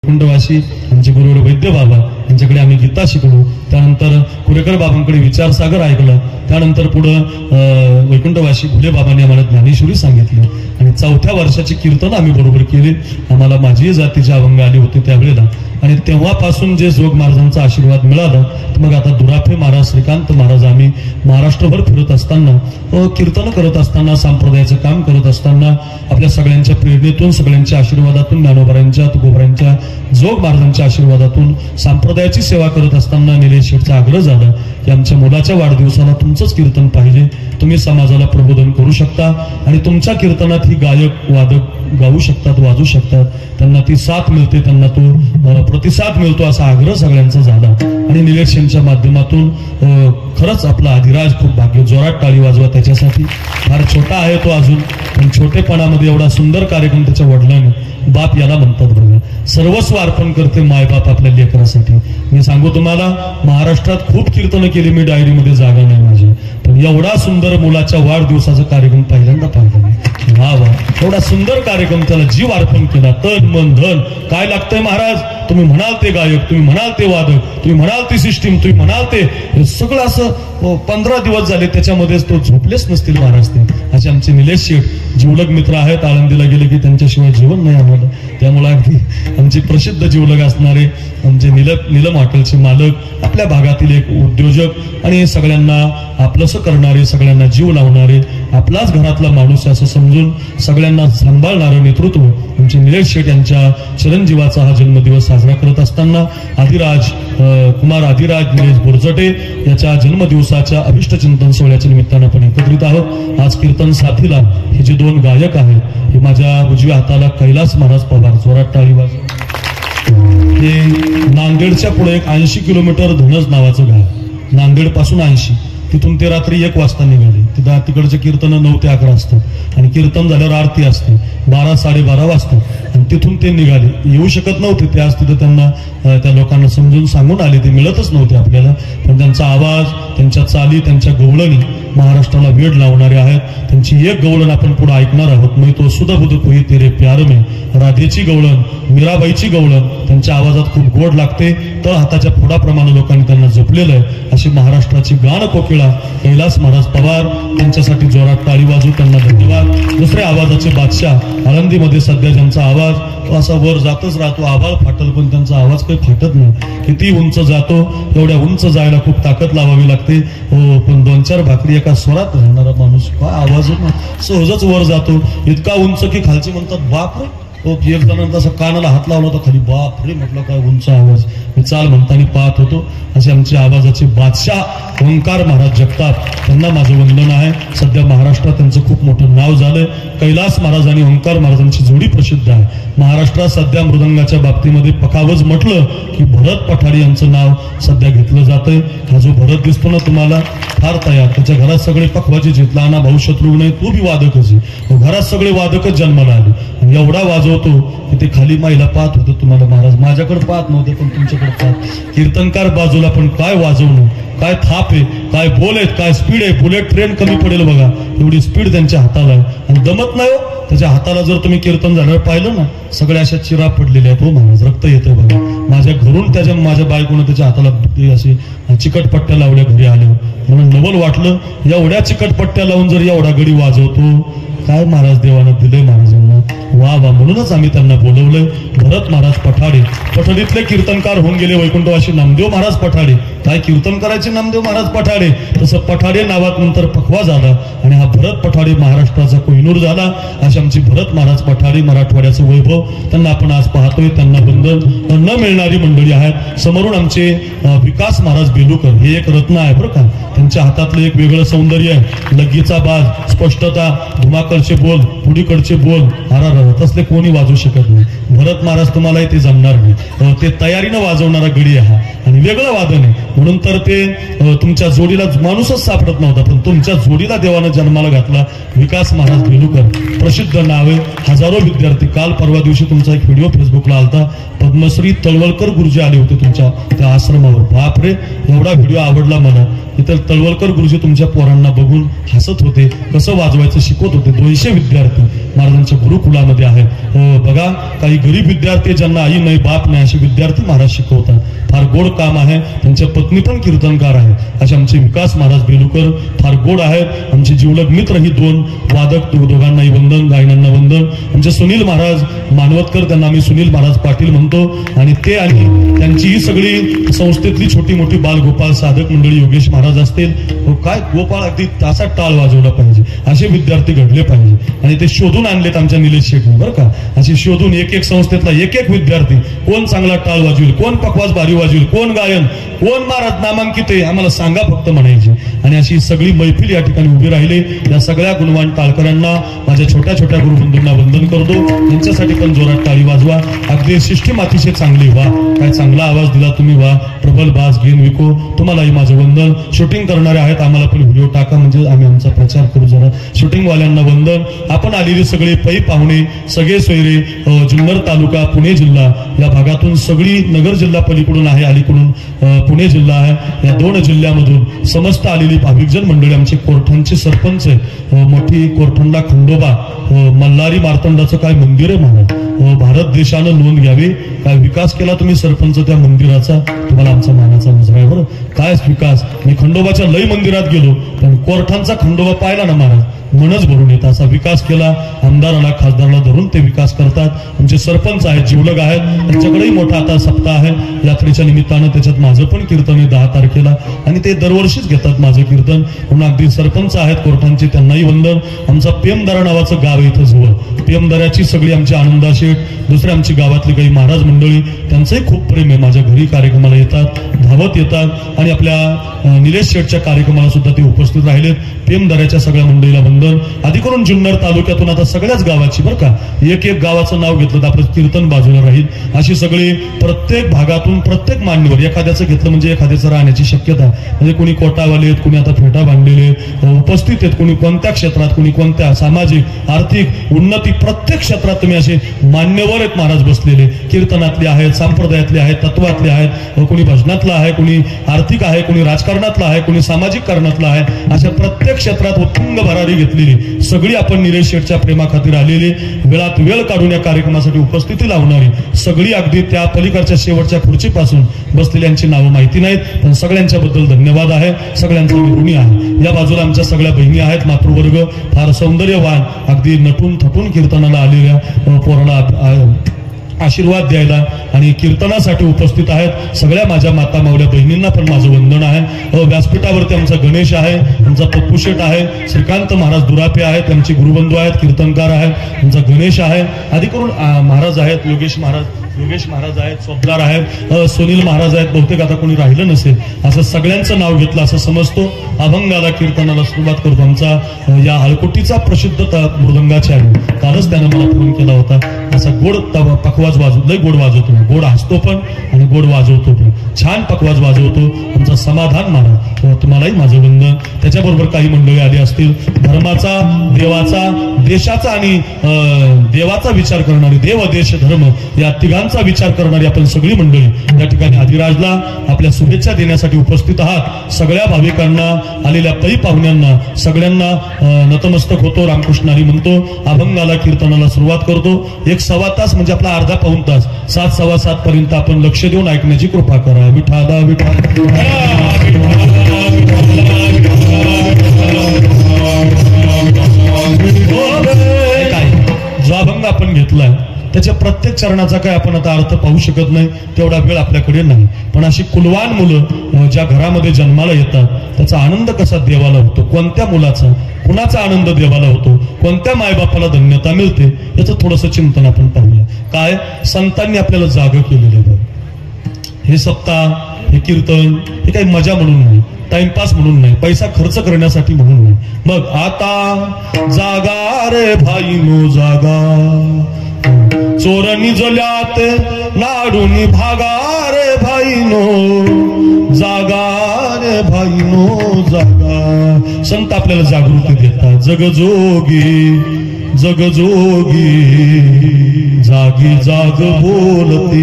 वैकुंठवासी आमचे गुरुवर वैद्य बाबा यांच्याकडे आम्ही गीता शिकलो, त्यानंतर कुरेकर बाबांकडे विचारसागर ऐकलं, त्यानंतर पुढं वैकुंठवासी भुले बाबांनी आम्हाला ज्ञानेश्वरी सांगितली आणि 4थ्या वर्षाची कीर्तन आम्ही बरोबर केली. आम्हाला माझी जातीचे अभंग आले होते त्यावेळेला आणि तेव्हापासून जे जोग महाराजांचा आशीर्वाद मिळाला. मग आता दुराफे महाराज, श्रीकांत महाराज आम्ही महाराष्ट्रभर फिरत असताना, कीर्तन करत असताना, संप्रदायाचं काम करत असताना, आपल्या सगळ्यांच्या प्रेरणेतून, सगळ्यांच्या आशीर्वादातून, ज्ञानोबारांच्या, तुकोबारांच्या, जोग महाराजांच्या आशीर्वादातून संप्रदायाची सेवा करत असताना निलेश शेठचा आग्रह झाला की आमच्या मुलाच्या वाढदिवसाला तुमचंच कीर्तन पाहिजे, तुम्ही समाजाला प्रबोधन करू शकता आणि तुमच्या कीर्तनात ही गायक वादक गाऊ शकतात, वाजू शकतात, त्यांना ती साथ मिळते, त्यांना तो प्रतिसाद मिळतो असा आग्रह सगळ्यांचा झाला. आणि निलेश यांच्या माध्यमातून खरंच आपला अधिराज खूप भाग्य, जोरात टाळी वाजवा त्याच्यासाठी. फार छोटा आहे तो अजून, पण छोटेपणामध्ये एवढा सुंदर कार्यक्रम त्याच्या वडिलांनी, बाप याला म्हणतात बघा, सर्वस्व अर्पण करते मायबाप आपल्या लेकरासाठी. मी सांगू तुम्हाला, महाराष्ट्रात खूप कीर्तनं केली मी, डायरीमध्ये जागा नाही माझी, पण एवढा सुंदर मुलाच्या वाढदिवसाचा कार्यक्रम पहिल्यांदा पाहिला मी. वा वा, एवढा सुंदर कार्यक्रम, त्याला जीव अर्पण केला, तन मन धन काय लागतंय महाराज, तुम्ही म्हणाल ते गायक, तुम्ही म्हणाल ते वादक, तुम्ही म्हणाल ती सिस्टीम, तुम्ही म्हणाल ते, हे सगळं असं 15 दिवस झाले त्याच्यामध्येच तो झोपलेच नसतील महाराज ते. असे आमचे निलेश शेठ जीवलग मित्र आहेत, आळंदीला गेले की त्यांच्याशिवाय जीवन नाही आम्हाला. त्यामुळे अगदी आमचे प्रसिद्ध जीवलग असणारे आमचे नीलम हॉटेलचे मालक, आपल्या भागातील एक उद्योजक आणि सगळ्यांना आपलंसं करणारे, सगळ्यांना जीव लावणारे, आपलाच घरातला माणूस असं समजून सगळ्यांना सांभाळणारं नेतृत्व आमचे निलेश शेठ यांच्या चिरंजीवाचा हा जन्मदिवस साजरा करत असताना अधिराज कुमार अधिराज निलेश बोरजटे याच्या जन्मदिवसाच्या अभिष्टचिंतन सोहळ्याच्या निमित्तानं आपण एकत्रित आहोत. आज कीर्तन साथीला हे जे 2 गायक आहेत, हे माझ्या उजव्या हाताला कैलास महाराज पवार, जोरात टाळी वाजवा. हे नांदेडच्या पुढे एक 80 किलोमीटर धनज नावाचं गाव, नांदेड पासून 80, तिथून ते रात्री 1 वाजता निघाले. तिकडचे कीर्तन 9 ते 11 असतात आणि कीर्तन झाल्यावर आरती असते 12 साडेबारा वाजता आणि तिथून ते निघाले. येऊ शकत नव्हते ते, आज तिथं त्यांना त्या लोकांना समजून सांगून आले, ते मिळतच नव्हते आपल्याला, पण त्यांचा आवाज, त्यांच्या चाली, त्यांच्या गवळणी महाराष्ट्राला वेड लावणारे आहेत. त्यांची एक गवळण आपण पुढे ऐकणार आहोत, मी तो सुध बुध कोई तेरे प्यार में, राधेची गवळण, मीराबाईची गवळण, त्यांच्या आवाजात खूप गोड लागते, तळ हाताच्या फोडाप्रमाणे लोकांनी त्यांना जपलेलं आहे. अशी महाराष्ट्राची गान कोकिळा कैलास महाराज पवार, त्यांच्यासाठी जोरात टाळी वाजू, त्यांना धन्यवाद. दुसरे आवाजाचे बादशाह आळंदीमध्ये सध्या ज्यांचा आवाज असा वर जातच राहतो, आवाज फाटल पण त्यांचा आवाज काही फाटत नाही, किती उंच जातो, एवढ्या उंच जायला खूप ताकद लावावी लागते. हो, पण 2-4 भाकरी एका स्वरात राहणारा माणूस काय आवाज सहजच वर जातो, इतका उंच की खालचे म्हणतात बाप रे. एक जणांना असं कानाला हात लावला होता खाली, बाप रे म्हटलं काय उंच आवाज. मी चाल म्हणताना पाहत होतो. असे आमचे आवाजाचे बादशाह ओंकार महाराज जगताप, त्यांना माझं वंदन आहे. सध्या महाराष्ट्रात त्यांचं खूप मोठं नाव झालंय. कैलास महाराज आणि ओंकार महाराजांची जोडी प्रसिद्ध आहे महाराष्ट्रात. सध्या मृदंगाच्या बाबतीमध्ये पखावज म्हटलं की भरत पठाडे यांचं नाव सध्या घेतलं जातंय. हा जो भरत दिसतो ना तुम्हाला, फार तयार, त्याच्या घरात सगळे पखवाजी आहेत, लहाना भाऊ शत्रुघ्न आहे, तो बी वादकच आहे, घरात सगळे वादकच जन्माला आले आणि एवढा वाजवतो की ते खाली माईला पाहत होतं. तुम्हाला महाराज माझ्याकडे पाहत नव्हते पण तुमच्याकडे पाहत. कीर्तनकार बाजूला, पण काय वाजवणं, काय थाप आहे, काय बोल आहेत, काय स्पीड आहे. बुलेट ट्रेन कमी पडेल बघा, एवढी स्पीड त्यांच्या हाताला आहे आणि दमत नाही हो. त्याच्या हाताला जर तुम्ही कीर्तन झाल्यावर पाहिलं ना, सगळ्या अशा चिरा पडलेल्या आहेत हो महाराज, रक्त येतंय बघा. माझ्या घरून माझ्या बायकोनं त्याच्या हाताला असे चिकटपट्ट्या लावल्या घरी आल्यावर, म्हणून नवल वाटलं एवढ्या चिकटपट्ट्या लावून जर एवढा गडी वाजवतो, काय महाराज देवानं दिलंय महाराजांना, वा वा. म्हणूनच आम्ही त्यांना बोलवलंय. भरत महाराज पठाडे, पठडीतले कीर्तनकार होऊन गेले वैकुंठवासी नामदेव महाराज पठाडे. काय कीर्तन करायचे नामदेव महाराज पठाडे, तसं पठाडे नावात नंतर पखवा झाला आणि हा भरत पठाडे महाराष्ट्राचा कोहिनूर झाला. अशी आमची भरत महाराज पठाडे, मराठवाड्याचं वैभव, त्यांना आपण आज पाहतोय. त्यांना वंदन न मिळणारी मंडळी आहेत. समोरून आमचे विकास महाराज बेलुकर, हे एक रत्न आहे बरं का. त्यांच्या हातातलं एक वेगळं सौंदर्य आहे, लगीचा बाज, स्पष्टता, धुमाकडचे बोल, पुढीकडचे बोल, हारा तसले कोणी वाजवू शकत नाही. भरत महाराज तुम्हाला ते जमणार नाही. ते तयारीनं वाजवणारा गडी आहे आणि वेगळं वादन आहे. म्हणून तर ते तुमच्या जोडीला माणूसच सापडत नव्हता, पण तुमच्या जोडीला देवानं जन्माला घातला. विकास महाराज बेलुकर, प्रसिद्ध नाव आहे. हजारो विद्यार्थी, काल परवा दिवशी तुमचा एक व्हिडिओ फेसबुकला आलता, पद्मश्री तळवलकर गुरुजी आले होते तुमच्या त्या आश्रमावर. बापरे, एवढा व्हिडिओ आवडला मला. इतर तळवलकर गुरुजी तुमच्या पोरांना बघून हसत होते, कसं वाजवायचं शिकवत होते. 200 विद्यार्थी महाराजांच्या गुरुकुलामध्ये आहेत. बघा, काही गरीब विद्यार्थी ज्यांना आई नाही बाप नाही असे विद्यार्थी महाराज शिकवतात. फार गोड काम आहे. त्यांच्या पत्नी पण कीर्तनकार आहेत. असे आमचे विकास महाराज बेलुकर फार गोड आहेत. आमचे जीवलग मित्र ही 2 वादक, दोघांनाही वंदन, गायनांना वंदन. आमचे सुनील महाराज मानवतकर, त्यांना आम्ही सुनील महाराज पाटील म्हणतो. आणि ते आणि त्यांची ही सगळी संस्थेतली छोटी मोठी बालगोपाळ साधक मंडळी, योगेश महाराज असतील, काय गोपाळ अगदी तासा टाळ वाजवला पाहिजे असे विद्यार्थी घडले पाहिजे. आणि ते शोधून आणलेत आमच्या निलेश शेठने बरं का. असे शोधून एक संस्थेतला एक विद्यार्थी, कोण चांगला टाळ वाजवेल, कोण पकवाज भारी वाजवेल, कोण गायन, कोण महाराज नामांकित आहे आम्हाला सांगा फक्त म्हणायचे. आणि अशी सगळी मैफिल या ठिकाणी उभी राहिली. या सगळ्या गुणवान टाळकरांना, माझ्या छोट्या छोट्या गुरुबंधूंना वंदन करतो. यांच्यासाठी पण जोरात टाळी वाजवा. अगदी सिस्टीम अतिशय चांगली. वा, काय चांगला आवाज दिला तुम्ही. वा, प्रबल बास गेन विको, तुम्हालाही माझं वंदन. शूटिंग करणारे आहेत, आम्हाला पण व्हिडिओ टाका म्हणजे आम्ही आमचा प्रचार करू. जरा शूटिंगवाल्यांना वंदन. आपण आलेले सगळे पै पाहुणे, सगळे सोयरे, जुन्नर तालुका, पुणे जिल्हा या भागातून, सगळी नगर जिल्हा पलीकडून आहे, अलीकडून पुणे जिल्हा आहे. या 2 जिल्ह्यामधून समस्त आलेली भाविकजन मंडळी, आमचे कोरठणचे सरपंच, मोठी कोरठंडा खंडोबा, मल्हारी मार्तंडाचं काय मंदिर आहे महाराज. भारत देशानं नोंद घ्यावी. काय विकास केला तुम्ही सरपंच त्या मंदिराचा, तुम्हाला आमचा मानाचा मुजरा आहे बरं. काय विकास. मी खंडोबाच्या लई मंदिरात गेलो, पण कोरठांचा खंडोबा पाहिला ना महाराज, मनच भरून येत. असा विकास केला. आमदाराला खासदाराला धरून ते विकास करतात. आमचे सरपंच आहेत, जीवलग आहेत, त्यांच्याकडेही मोठा आता सप्ताह आहे यात्रेच्या निमित्तानं. त्याच्यात माझं पण कीर्तन आहे 10 तारखेला, आणि ते दरवर्षीच घेतात माझं कीर्तन. म्हणून अगदी सरपंच आहेत कोरठांचे, त्यांनाही वंदन. आमचा पेमदरा नावाचं गाव आहे इथं जवळ. पेमदऱ्याची सगळी आमची आनंदा शेठ, दुसरे आमची गावातली काही महाराज मंडळी, त्यांचंही खूप प्रेम आहे. माझ्या घरी कार्यक्रमाला येतात, धावत येतात. आणि आपल्या निलेश शेठच्या कार्यक्रमाला सुद्धा ते उपस्थित राहिलेत. पेमदऱ्याच्या सगळ्या मंडळीला वंदन. आधी करून जुन्नर तालुक्यातून आता सगळ्याच गावाची बरं का, एक गावाचं नाव घेतलं तर आपलं कीर्तन बाजूला राहील. अशी सगळी प्रत्येक भागातून प्रत्येक मान्यवर, एखाद्याचं घेतलं म्हणजे एखाद्याचं राहण्याची शक्यता. म्हणजे कोणी कोटावाले आहेत, कोणी आता फेटा बांधलेले उपस्थित आहेत, कोणी कोणत्या क्षेत्रात, कोणी कोणत्या सामाजिक आर्थिक उन्नती, प्रत्येक क्षेत्रात तुम्ही असे मान्यवर आहेत महाराज बसलेले. कीर्तनातले आहेत, संप्रदायातले आहेत, तत्वातले आहेत, कोणी भजनातला आहे, कोणी आर्थिक आहे, कोणी राजकारणातला आहे, कोणी सामाजिक कारणातला आहे. अशा प्रत्येक क्षेत्रात उत्तुंग भरारी घेतलेली सगळी आपण निलेश शेठच्या प्रेमाखातीर आलेली, वेळात वेळ काढून या कार्यक्रमासाठी उपस्थिती लावणारी सगळी, अगदी त्या पलीकडच्या शेवटच्या खुर्चीपासून बसलेल्यांची नावं माहिती नाहीत, पण सगळ्यांच्या बद्दल धन्यवाद आहे. सगळ्यांचा मी ऋणी आहे. या बाजूला आमच्या सगळ्या बहिणी आहेत, मातृवर्ग फार सौंदर्यवान, अगदी नटून थटून कीर्तनाला आलेल्या पोराला आशीर्वाद द्यायला आणि कीर्तनासाठी उपस्थित आहेत. सगळ्या माझ्या माता मावल्या बहिणींना पण माझं वंदन आहे. व्यासपीठावरती आमचा गणेश आहे, आमचा पप्पू शेठ आहे, श्रीकांत महाराज दुरापे आहेत, त्यांचे गुरुबंधू आहेत, कीर्तनकार आहेत, आमचा गणेश आहे, आधी करून महाराज आहेत, योगेश महाराज आहेत, स्वप्नार आहेत, सुनील महाराज आहेत. बहुतेक आता कोणी राहिलं नसेल. असं सगळ्यांचं नाव घेतलं असं समजतो. अभंगाला कीर्तनाला सुरुवात करतो. आमचा या हळकुटीचा प्रसिद्ध मृदंगाचे आहे, कालच त्यानं मला फोन केला होता. असा गोड पखवाज वाजवतो, लय गोड वाजवतो, गोड हसतो पण आणि गोड वाजवतो पण, छान पखवाज वाजवतो आमचा समाधान महाराज. तुम्हालाही माझं वंदन. त्याच्याबरोबर काही मंडळी आली असतील. धर्माचा, देवाचा, देशाचा आणि देवाचा विचार करणारी, देव देश धर्म या तिघांचा विचार करणारी आपण सगळी मंडळी या ठिकाणी अधिराजला आपल्या शुभेच्छा देण्यासाठी उपस्थित आहात. सगळ्या भाविकांना, आलेल्या पै पाहुण्यांना सगळ्यांना नतमस्तक होतो, रामकृष्णारी म्हणतो. अभंगाला कीर्तनाला सुरुवात करतो. 1-1.25 तास म्हणजे आपला अर्धा पाऊण तास, 7-7:15 पर्यंत आपण लक्ष देऊन ऐकण्याची कृपा करा. विठाला विठा काय जो अभंग आपण घेतलाय त्याच्या प्रत्येक चरणाचा काय आपण आता अर्थ पाहू शकत नाही, तेवढा वेळ आपल्याकडे नाही. पण अशी कुलवान मुलं ज्या घरामध्ये जन्माला येतात त्याचा आनंद कसा देवाला होतो, कोणत्या मुलाचा, कुणाचा आनंद देवाला होतो, कोणत्या मायबापाला धन्यता मिळते, याचं थोडंसं चिंतन आपण पाहूया. काय संतांनी आपल्याला जाग केलेलं आहे. हे सप्ताह, हे कीर्तन, हे काही मजा म्हणून नाही, टाइमपास म्हणून नाही, पैसा खर्च करण्यासाठी म्हणून नाही. मग आता जागा रे भाईनो जागा, चोरणी जल्यात लाडूनी भागा रे भाईनो, जागा रे भाईनो जागा. संत आपल्याला जागृती देतात. जगजोगी जगजोगी जागी जाग बोलते.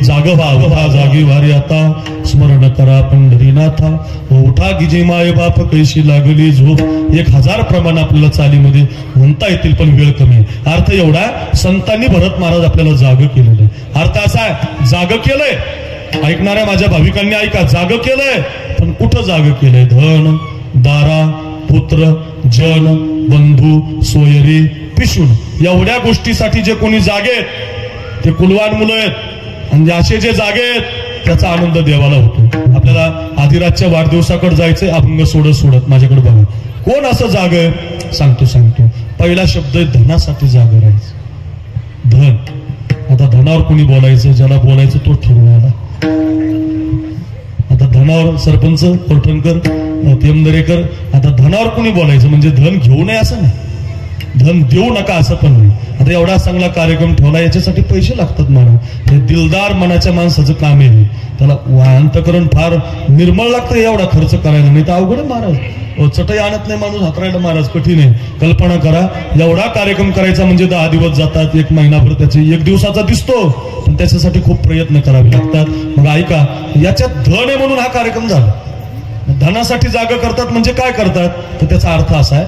जाग व्हा जागी वारी आता, स्मरण करा पंढरीनाथा. उठा गिजे माय बाप कैशी लागली झोप. 1000 प्रमाण आपल्याला चालीमध्ये म्हणता येतील, पण वेळ कमी आहे. अर्थ एवढा, संतांनी भरत महाराज आपल्याला जाग केलेलं आहे. अर्थ असा आहे, जाग केलंय, ऐकणाऱ्या माझ्या भाविकांनी ऐका, जाग केलंय, पण कुठं जाग केलंय? धन, दारा, पुत्र, जन, बंधू, सोयरी, पिशून, एवढ्या गोष्टीसाठी जे कोणी जागेत ते कुलवान मुलं आहेत. आणि असे जे जागेत त्याचा आनंद देवाला होतो. आपल्याला आदिराजच्या वाढदिवसाकडे जायचंय, अभंग सोडत सोडत माझ्याकडे बघा. कोण असं जाग सांगतो. पहिला शब्द आहे धनासाठी जाग राहायचं. धन. आता धनावर कोणी बोलायचं, ज्याला बोलायचं तो ठरवून आला. आता धनावर सरपंच कोठणकर, तेमदरेकर, आता धनावर कोणी बोलायचं म्हणजे धन घेऊ नये असं नाही, धन देऊ नका असं पण नाही. आता एवढा चांगला कार्यक्रम ठेवला, याच्यासाठी पैसे लागतात म्हणून. हे दिलदार मनाच्या माणसाचं काम आहे. त्याला अंतकरण फार निर्मळ लागतं एवढा खर्च करायला, नाही तर अवघड आहे महाराज. चटई आणत नाही माणूस हातरायला महाराज, कठीण आहे. कल्पना करा, एवढा कार्यक्रम करायचा म्हणजे 10 दिवस जातात, 1 महिनाभर त्याचे 1 दिवसाचा दिसतो, पण त्याच्यासाठी खूप प्रयत्न करावे लागतात. मग ऐका, याच्यात धन आहे म्हणून हा कार्यक्रम झाला. धनासाठी जागा करतात म्हणजे काय करतात, तर त्याचा अर्थ असा आहे,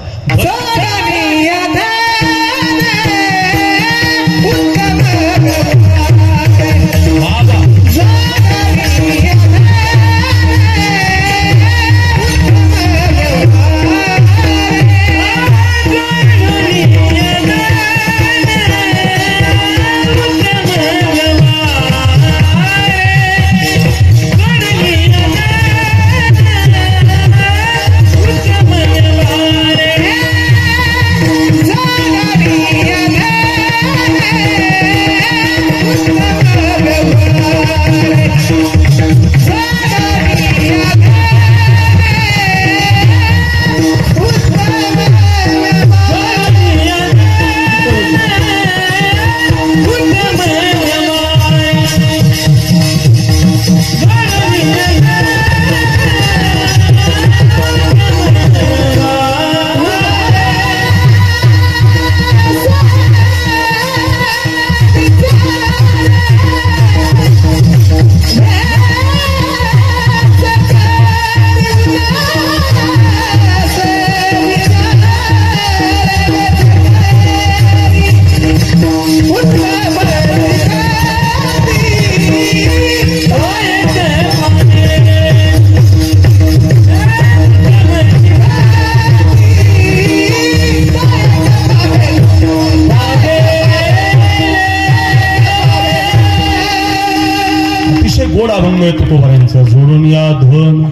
गोड अभंग आहे तुकोबारांचा. जोडून या धन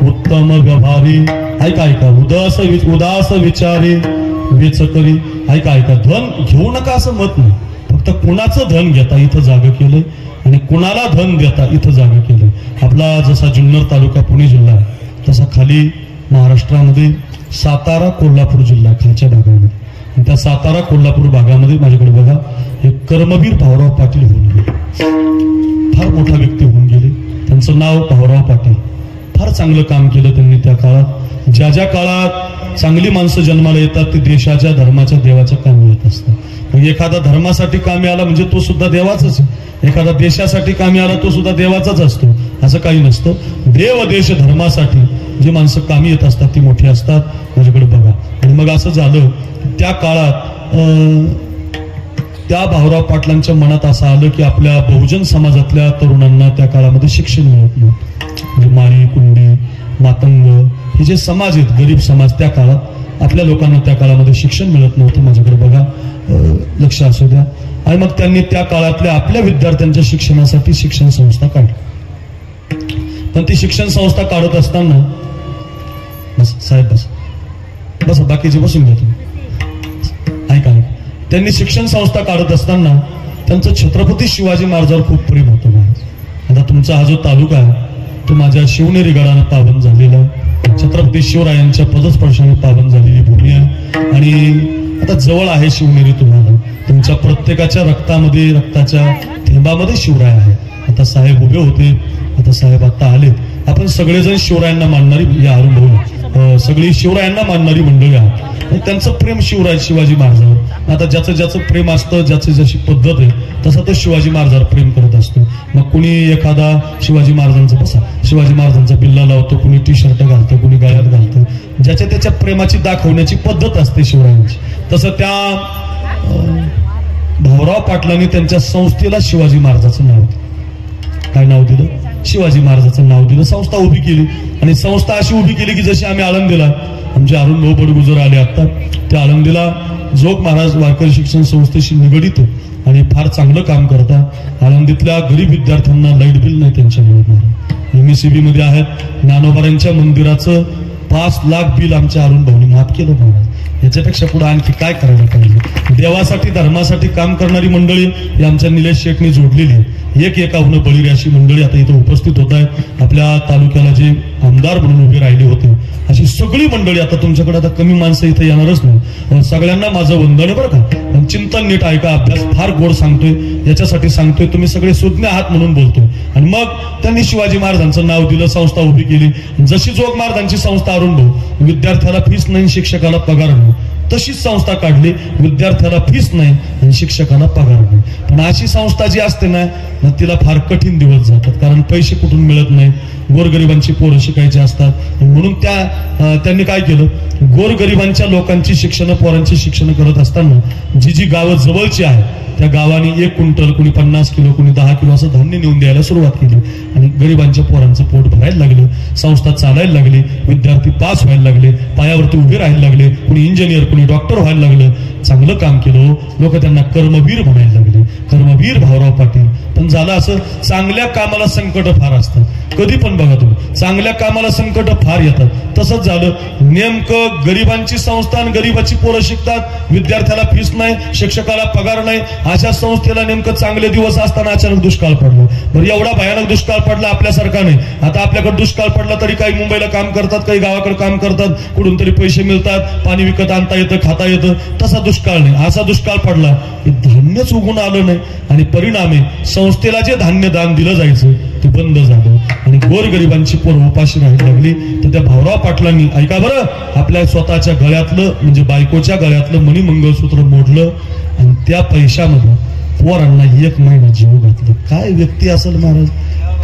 उत्तम व्यवहारी. ऐका, उदास विचारी वेचकरी. ऐका, धन घेऊ नका असं मत नाही, फक्त कुणाचं धन घेता इथं जाग केलंय आणि कुणाला धन देता इथं जाग केलंय. आपला जसा जुन्नर तालुका पुणे जिल्हा तसा खाली महाराष्ट्रामध्ये सातारा कोल्हापूर जिल्हा खालच्या भागामध्ये, आणि त्या सातारा कोल्हापूर भागामध्ये माझ्याकडे बघा, हे कर्मवीर भाऊराव पाटील होऊन गेले. फार मोठा व्यक्ती होऊन गेले. त्यांचं नाव भाऊराव पाटील. फार चांगलं काम केलं त्यांनी त्या काळात. ज्या ज्या काळात चांगली माणसं जन्माला येतात ते देशाच्या धर्माच्या देवाच्या कामी येत असतात. मग एखादा धर्मासाठी कामी आला म्हणजे तो सुद्धा देवाचाच, एखादा देशासाठी कामी आला तो सुद्धा देवाचाच असतो, असं काही नसतं. देव देश धर्मासाठी जी माणसं कामी येत असतात ती मोठी असतात. माझ्याकडे बघा. आणि मग असं झालं, त्या काळात त्या भाऊराव पाटलांच्या मनात असं आलं की आपल्या बहुजन समाजातल्या तरुणांना त्या काळामध्ये शिक्षण मिळत नव्हतं. म्हणजे माळी, कुंडी, मातंग हे जे समाज आहेत, गरीब समाज, त्या काळात आपल्या लोकांना त्या काळामध्ये शिक्षण मिळत नव्हतं. माझ्याकडे बघा, लक्ष असू द्या. आणि मग त्यांनी त्या काळातल्या आपल्या विद्यार्थ्यांच्या शिक्षणासाठी शिक्षण संस्था काढली. पण ती शिक्षण संस्था काढत असताना, बस साहेब बस बाकीचे बसून घ्या तुम्ही. ऐका, त्यांनी शिक्षण संस्था काढत असताना त्यांचं छत्रपती शिवाजी महाराजांवर खूप प्रेम होतं. आता तुमचा हा जो तालुका आहे तो माझ्या शिवनेरी गडानं पावन झालेला, छत्रपती शिवरायांच्या पदस्पर्शाने पावन झालेली भूमी आहे. आणि आता जवळ आहे शिवनेरी. तुम्हाला तुमच्या प्रत्येकाच्या रक्तामध्ये, रक्ताच्या थेंबामध्ये शिवराय आहे. आता साहेब उभे होते, आता साहेब आता आले. आपण सगळेजण शिवरायांना मानणारी या अनुभव सगळी शिवरायांना मानणारी मंडळी आहात आणि त्यांचं प्रेम शिवाजी महाराजांवर. आता ज्याचं ज्याचं प्रेम असतं, ज्याची जशी पद्धत आहे तसा तो शिवाजी महाराजांवर प्रेम करत असतो. मग कुणी एखादा शिवाजी महाराजांचा बसा शिवाजी महाराजांचा बिल्ला लावतो, कुणी टी शर्ट घालतं, कुणी गळ्यात घालतं. ज्याच्या त्याच्या प्रेमाची दाखवण्याची पद्धत असते शिवरायांची. तसं त्या भाऊराव पाटलांनी त्यांच्या संस्थेला शिवाजी महाराजांचं नाव दिलं. काय नाव दिलं? शिवाजी महाराजांचं नाव दिलं. संस्था उभी केली आणि संस्था अशी उभी केली की जशी आम्ही आळंदीला आमचे अरुण भाऊ बडगुजर आले आता त्या आळंदीला जोग महाराज वारकरी शिक्षण संस्थेशी निगडित आणि फार चांगलं काम करतात. आळंदीतल्या गरीब विद्यार्थ्यांना लाईट बिल नाही त्यांच्या मिळणार. MSCB मध्ये आहेत. ज्ञानोबारांच्या मंदिराचं 5 लाख बिल आमच्या अरुण भाऊनी माफ केलं महाराज. याच्यापेक्षा पुढे आणखी काय करायला पाहिजे? देवासाठी धर्मासाठी काम करणारी मंडळी ही आमच्या निलेश शेठनी जोडलेली आहे. एकाहून बळीरी अशी मंडळी आता इथं उपस्थित होत आहेत. आपल्या तालुक्याला जे आमदार म्हणून उभे राहिले होते अशी सगळी मंडळी आता तुमच्याकडे आता कमी माणसं इथे येणारच नाही. सगळ्यांना माझं वंदन आहे बरं का. पण चिंतन नीट ऐका. अभ्यास फार गोड सांगतोय, याच्यासाठी सांगतोय तुम्ही सगळे सुज्ञ आहात म्हणून बोलतोय. आणि मग त्यांनी शिवाजी महाराजांचं नाव दिलं, संस्था उभी केली. जशी जोग महाराजांची संस्था अरुण भाऊ, विद्यार्थ्याला फीस नाही, शिक्षकाला पगार नाही, तशीच संस्था काढली. विद्यार्थ्याला फीस नाही आणि शिक्षकाला पगार नाही. पण अशी संस्था जी असते ना तिला फार कठीण दिवस जातात, कारण पैसे कुठून मिळत नाही. गोरगरिबांची पोरं शिकायची असतात. म्हणून त्यांनी काय केलं, गोरगरिबांच्या लोकांची शिक्षण, पोरांची शिक्षण करत असताना जी गावं जवळची आहेत त्या गावाने 1 क्विंटल, कुणी 50 किलो, कुणी 10 किलो असं धान्य नेऊन द्यायला सुरुवात केली. आणि गरिबांच्या पोरांचं पोट भरायला लागलं. संस्था चालायला लागली. विद्यार्थी पास व्हायला लागले, पायावरती उभे राहायला लागले. कुणी इंजिनियर, कुणी डॉक्टर व्हायला लागलं. चांगलं काम केलं. लोक त्यांना कर्मवीर म्हणायला लागले. कर्मवीर भाऊराव पाटील. पण झालं असं, चांगल्या कामाला संकट फार असतात. कधी पण बघा तुम्ही, चांगल्या कामाला संकट फार येतात. तसंच झालं. नेमकं गरिबांची संस्था आणि गरिबाची पोरं शिकतात, विद्यार्थ्याला फीस नाही, शिक्षकाला पगार नाही. अशा संस्थेला नेमकं चांगले दिवस असताना अचानक दुष्काळ पडला. बरं, एवढा भयानक दुष्काळ पडला आपल्यासारखा नाही. आता आपल्याकडे दुष्काळ पडला तरी काही मुंबईला काम करतात, काही गावाकडे काम करतात, कुठून तरी पैसे मिळतात, पाणी विकत आणता येतं, खाता येतं. तसा दुष्काळ नाही. असा दुष्काळ पडला की धान्यच उगून आलं नाही आणि परिणामी संस्थेला जे धान्य दान दिलं जायचं ते बंद झालं आणि गोरगरिबांची पोरं उपाशी राहायला लागली. तर त्या भाऊराव पाटलांनी, ऐका बरं, आपल्या स्वतःच्या गळ्यातलं म्हणजे बायकोच्या गळ्यातलं मणिमंगळसूत्र मोडलं आणि त्या पैशामध्ये पोरांना 1 महिना जीव घातलं. काय व्यक्ती असेल महाराज,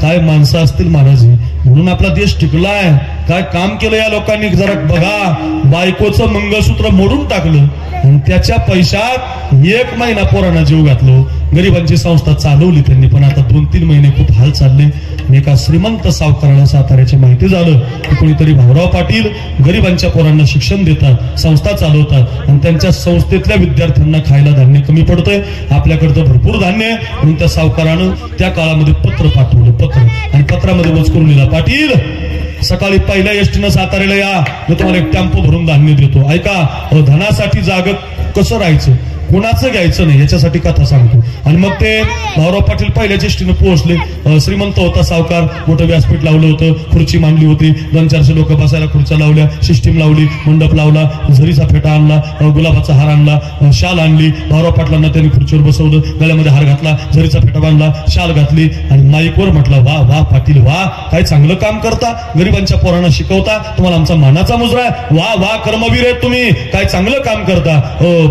काय माणसं असतील महाराज. म्हणून आपला देश टिकलाय. काय काम केलं या लोकांनी जरा बघा. बायकोचं मंगळसूत्र मोडून टाकलं आणि त्याच्या पैशात 1 महिना पोरांना जीव घातलो. गरिबांची संस्था चालवली त्यांनी, पण आता 2-3 महिने खूप हाल चालले. आणि एका श्रीमंत सावकाराला साताऱ्याची माहिती झालं की कोणीतरी भाऊराव पाटील गरिबांच्या पोरांना शिक्षण देतात, संस्था चालवतात आणि त्यांच्या संस्थेतल्या विद्यार्थ्यांना खायला धान्य कमी पडतंय, आपल्याकडं भरपूर धान्य आहे. म्हणून त्या सावकारानं त्या काळामध्ये पत्र पाठवलं. पत्र आणि पत्रामध्ये मजकूर लिहिला, पाटील सकाळी पहिल्या एसटीनं साताऱ्याला या, मी तुम्हाला 1 टेम्पो भरून धान्य देतो. ऐका, धनासाठी जाग कसं राहायचं, कुणाचं घ्यायचं नाही, याच्यासाठी कथा सांगतो. आणि मग ते भाऊराव पाटील पहिल्याच्या एसटीनं पोहोचले. श्रीमंत होता सावकार, मोठं व्यासपीठ लावलं होतं, खुर्ची मांडली होती, 200-400 लोक बसायला खुर्च्या लावल्या, सिस्टीम लावली, मंडप लावला, झरीचा फेटा आणला, गुलाबाचा हार आणला, शाल आणली. भाऊराव पाटलांना त्यांनी खुर्चीवर बसवलं, गळ्यामध्ये हार घातला, झरीचा फेटा बांधला, शाल घातली आणि माईकवर म्हटलं, वा वा पाटील वा, काय चांगलं काम करता, गरिबांच्या पोरांना शिकवता, तुम्हाला आमचा मानाचा मुजरा आहे. वा वा, कर्मवीर आहेत तुम्ही, काय चांगलं काम करता.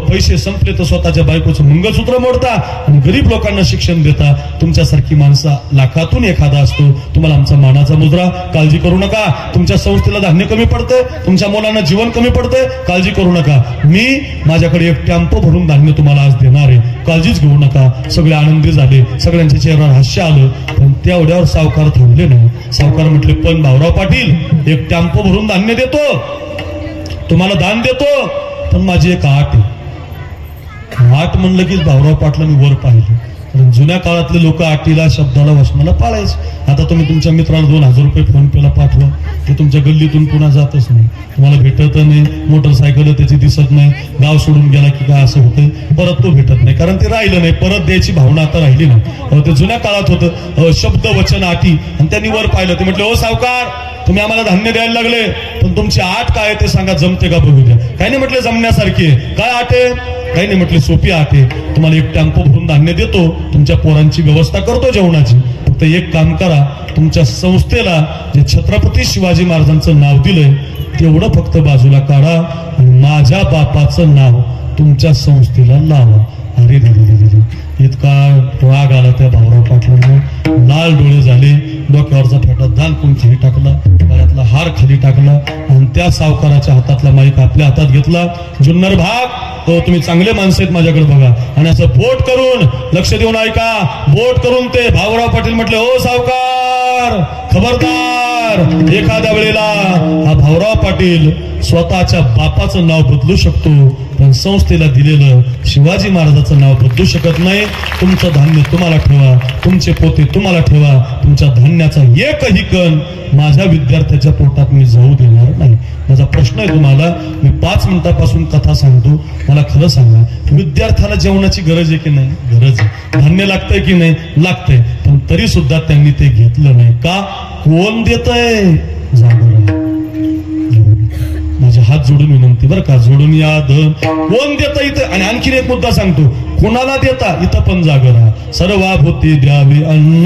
पैसे संपले तर स्वतःच्या बायकोचं मंगळसूत्र मोडता आणि गरीब लोकांना शिक्षण देता. तुमच्यासारखी माणसं लाखातून एखादा असतो. तुम्हाला आमचा मानाचा मुजरा. काळजी करू नका. तुमच्या संस्थेला धान्य कमी पडतंय, तुमच्या मुलांना जीवन कमी पडतंय, काळजी करू नका. मी माझ्याकडे 1 टेम्पो भरून धान्य तुम्हाला आज देणार आहे, काळजीच घेऊ नका. सगळे आनंदी झाले, सगळ्यांच्या चेहऱ्यावर हास्य आलं. पण तेवढ्यावर सावकार थांबले नाही. सावकार म्हटले, पण भाऊराव पाटील 1 टेम्पो भरून धान्य देतो, तुम्हाला दान देतो, पण माझी एक अट आहे. आट म्हणलं की भाऊराव पाटलांनी वर पाहिलं. कारण जुन्या काळातले लोक आटीला, शब्दाला, वचनाला पाळायचे. आता तुम्ही तुमच्या मित्राला 2000 रुपये फोन पेला पाठवा, ते तुमच्या गल्लीतून पुन्हा जातच नाही, तुम्हाला भेटत नाही. मोटरसायकल त्याची दिसत नाही. गाव सोडून गेला की काय असं होतं, परत तो भेटत नाही, कारण ते राहिलं नाही. परत द्यायची भावना आता राहिली नाही. ते जुन्या काळात होतं, शब्द वचन आटी. आणि त्यांनी वर पाहिलं. ते म्हटले, ओ सावकार, तुम्ही आम्हाला धान्य द्यायला लागले, पण तुमची आट काय आहे ते सांगा, जमते का बघू द्या. काही नाही म्हटले जमण्यासारखी आहे. काय आट आहे? काही नाही म्हटले, सोपी आट आहे. तुम्हाला 1 टेम्पो भरून धान्य देतो, तुमच्या पोरांची व्यवस्था करतो जेवणाची. फक्त एक काम करा, तुमच्या संस्थेला जे छत्रपती शिवाजी महाराजांचं नाव दिलंय तेवढं फक्त बाजूला काढा आणि माझ्या बापाचं नाव तुमच्या संस्थेला लावा. अरे इतका राग आला त्या भाऊराव पाटलांना. लाल डोळे झाले, डोक्यावरचा फेटा दान करून खाली टाकला, गळ्यातला हार खाली टाकला आणि त्या सावकाराच्या हातातला माईक आपल्या हातात घेतला. जुन्नर भाग, तो तुम्ही चांगले माणसं आहेत माझ्याकडे बघा. आणि असं बोट करून, लक्ष देऊन ऐका, बोट करून ते भाऊराव पाटील म्हटले, ओ सावकार खबरदार, एखाद्या वेळेला हा भाऊराव पाटील स्वतःच्या बापाचं नाव बदलू शकतो, पण संस्थेला दिलेलं शिवाजी महाराजांचं नाव बदलू शकत नाही. तुमचं धान्य तुम्हाला ठेवा, तुमचे पोते तुम्हाला ठेवा, तुमच्या धान्याचा एकही कण माझ्या विद्यार्थ्याच्या पोटात मी जाऊ देणार नाही. माझा प्रश्न आहे तुम्हाला, मी 5 मिनिटापासून कथा सांगतो, मला खरं सांगा, विद्यार्थ्याला जेवणाची गरज आहे की नाही? गरज आहे. धान्य लागतंय की नाही? लागतंय. पण तरी सुद्धा त्यांनी ते घेतलं नाही का? कोण देतंय? जागर. माझे हात जोडून विनंती बरं का, जोडून या. कोण देता इथं? आणि आणखीन एक मुद्दा सांगतो, कोणाला देता? इथं पण जागर राहा. सर्वाभूती द्यावी अन्न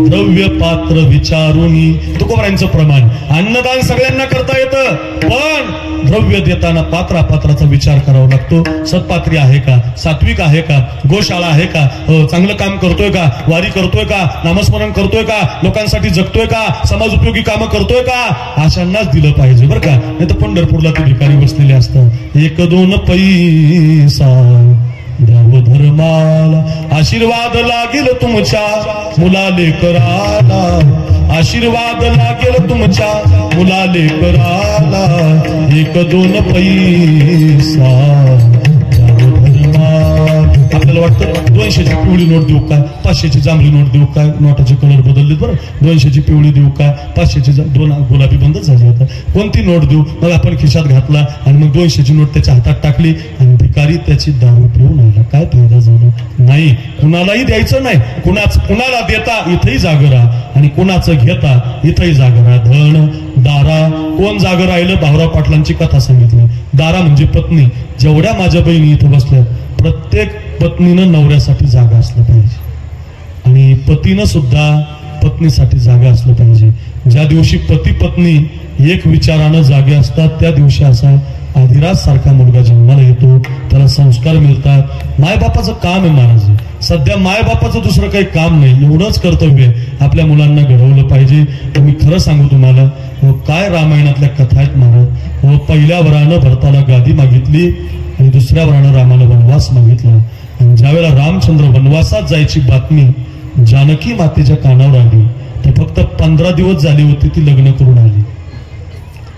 द्रव्य पात्र विचारुनी, तुकोबारांचं प्रमाण. अन्नदान सगळ्यांना करता येतं, पण द्रव्य देताना पात्राचा विचार करावा लागतो. सत्पात्री आहे का? सात्विक आहे का? गोशाळा आहे का? चांगलं काम करतोय का? वारी करतोय का? नामस्मरण करतोय का? लोकांसाठी जगतोय का? समाज उपयोगी कामं करतोय का? अशांनाच दिलं पाहिजे बरं का. नाही तर पंढरपूरला ते भिकारी बसलेले असतात. 1-2 पैसा द्याव धर्माला, आशीर्वाद लागेल तुमच्या मुलाले कराला, आशीर्वाद लागेल तुमच्या मुलाले कराला. 1-2 पैसा द्याव धर्माला. आपल्याला वाटतं 200ची पिवळी नोट देऊ काय, 500ची जांभळी नोट देऊ काय? नोटाचे कलर बदललेत बरं. 200ची पिवळी देऊ काय, 500ची 2 गुलाबी बंदच झाली होता. कोणती नोट देऊ? मग आपण खिशात घातला आणि मग 200ची नोट त्याच्या हातात टाकली आणि भिकारी त्याची दारू पिऊन आला. काय फायदा झाला? नाही. कुणालाही द्यायचं नाही. कुणाला देता इथंही जागं राहा आणि कुणाचं घेता इथंही जागं राहा. धन दारा. कोण जागं राहिलं? भाऊराव पाटलांची कथा सांगितली. दारा म्हणजे पत्नी. जेवढ्या माझ्या बहिणी इथं बसल्या, प्रत्येक पत्नीनं नवऱ्यासाठी जागा असलं पाहिजे आणि पतीनं सुद्धा पत्नीसाठी जागा असलं पाहिजे. ज्या दिवशी पती पत्नी एक विचारानं जागे असतात, त्या दिवशी असा आधिराज सारखा मुलगा जन्माला येतो, त्याला संस्कार मिळतात. मायबापाचं काम आहे महाराज. सध्या मायबापाचं दुसरं काही काम नाही, एवढंच कर्तव्य आहे. आपल्या मुलांना घडवलं पाहिजे. मी खरं सांगू तुम्हाला, काय रामायणातल्या कथा आहेत महाराज. पहिल्या वरानं भरताला गादी मागितली आणि दुसऱ्या वरानं रामाला वनवास मागितला. आणि ज्यावेळेला रामचंद्र वनवासात जायची बातमी जानकी मातेच्या कानावर आली, तर फक्त 15 दिवस झाली होती ती लग्न करून आली.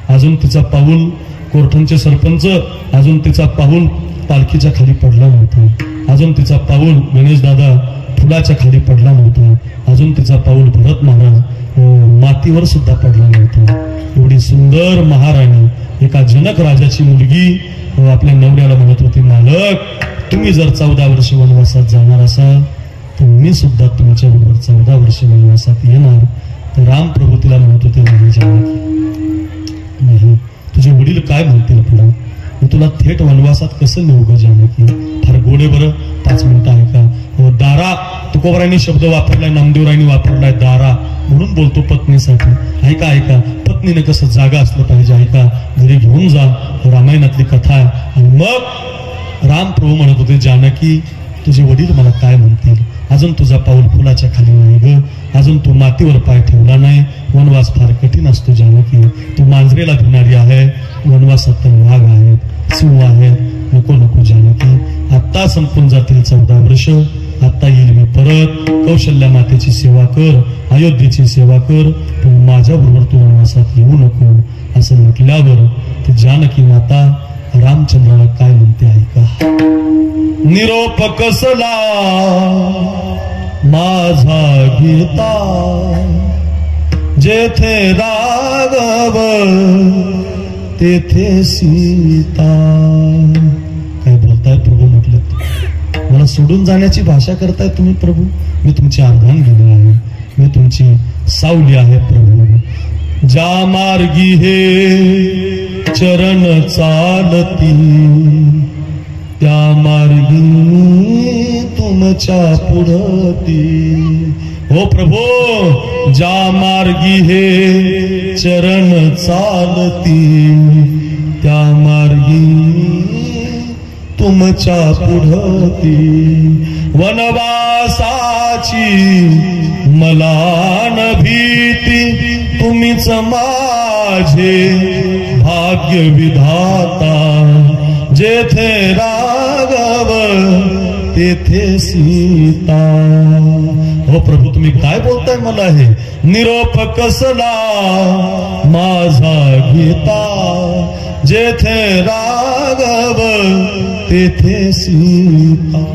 अजून तिचा पाऊल, कोरठणचे सरपंच, अजून तिचा पाऊल पालखीच्या खाली पडला नव्हता. अजून तिचा पाऊल गणेश दादा फुलाच्या खाली पडला नव्हता. अजून तिचा पाऊल भरत महाराज मातीवर सुद्धा पडला नव्हता. एवढी सुंदर महाराणी, एका जनक राजाची मुलगी आपल्या नवऱ्याला म्हणत होती, मालक तुम्ही जर 14 वर्ष वनवासात जाणार असाल तर मी सुद्धा तुमच्या बरोबर 14 वर्ष वनवासात येणार. तर राम प्रभू तिला म्हणत होते, नाही, तुझे वडील काय म्हणतील पुढे, मी तुला थेट वनवासात कसं नेऊ ग जानकी. फार गोडे बरं. 5 मिनिटं ऐका. दारा, तुकोबारायांनी शब्द वापरलाय, नामदेवरायांनी वापरलाय दारा, म्हणून बोलतो पत्नीसाठी. ऐका पत्नीने कसं जागा असलं पाहिजे. ऐका, घरी घेऊन जा, रामायणातली कथा आहे. आणि मग राम प्रभू म्हणत होते, जानकी तुझे वडील मला काय म्हणतील. अजून तुझा पाऊल फुलाच्या खाली नाही ग, अजून तू मातीवर पाय ठेवला नाही. वनवास फार कठीण असतो जानकी. तू मांजरेला भिणारी आहे, वनवासात वाघ आहेत, सिंह आहेत. नको नको जानकी, आत्ता संपून जातील 14 वर्ष. आत्ता येईल मी परत. कौशल्या मातेची सेवा कर, अयोध्येची सेवा कर, पण माझ्या बरोबर तू वनवासात येऊ नको. असं म्हटल्यावर ती जानकी माता रामचंद्राला काय म्हणते ऐका. निरोप कसला माझा गीता, जेथे राघव तेथे सीता. काय बोलताय प्रभू म्हटलं, मला सोडून जाण्याची भाषा करताय तुम्ही प्रभू. मी तुमची अर्धांगिनी आहे, मी तुमची सावली आहे प्रभू. ज्या मार्गी हे चरण चालती, त्या मार्गी तुमच्या पुढती. हो प्रभो ज्या मार्गी हे चरण चालती त्या मार्गी तुमच्या पुढती वनवासाची मला न भीती तुम्हीच माझे भाग्य विधाता जेथे राघव तेथे सीता। हो प्रभू तुम्ही काय बोलताय मला हे निरोप कसला माझा गीता जेथे राघव तेथे सीता।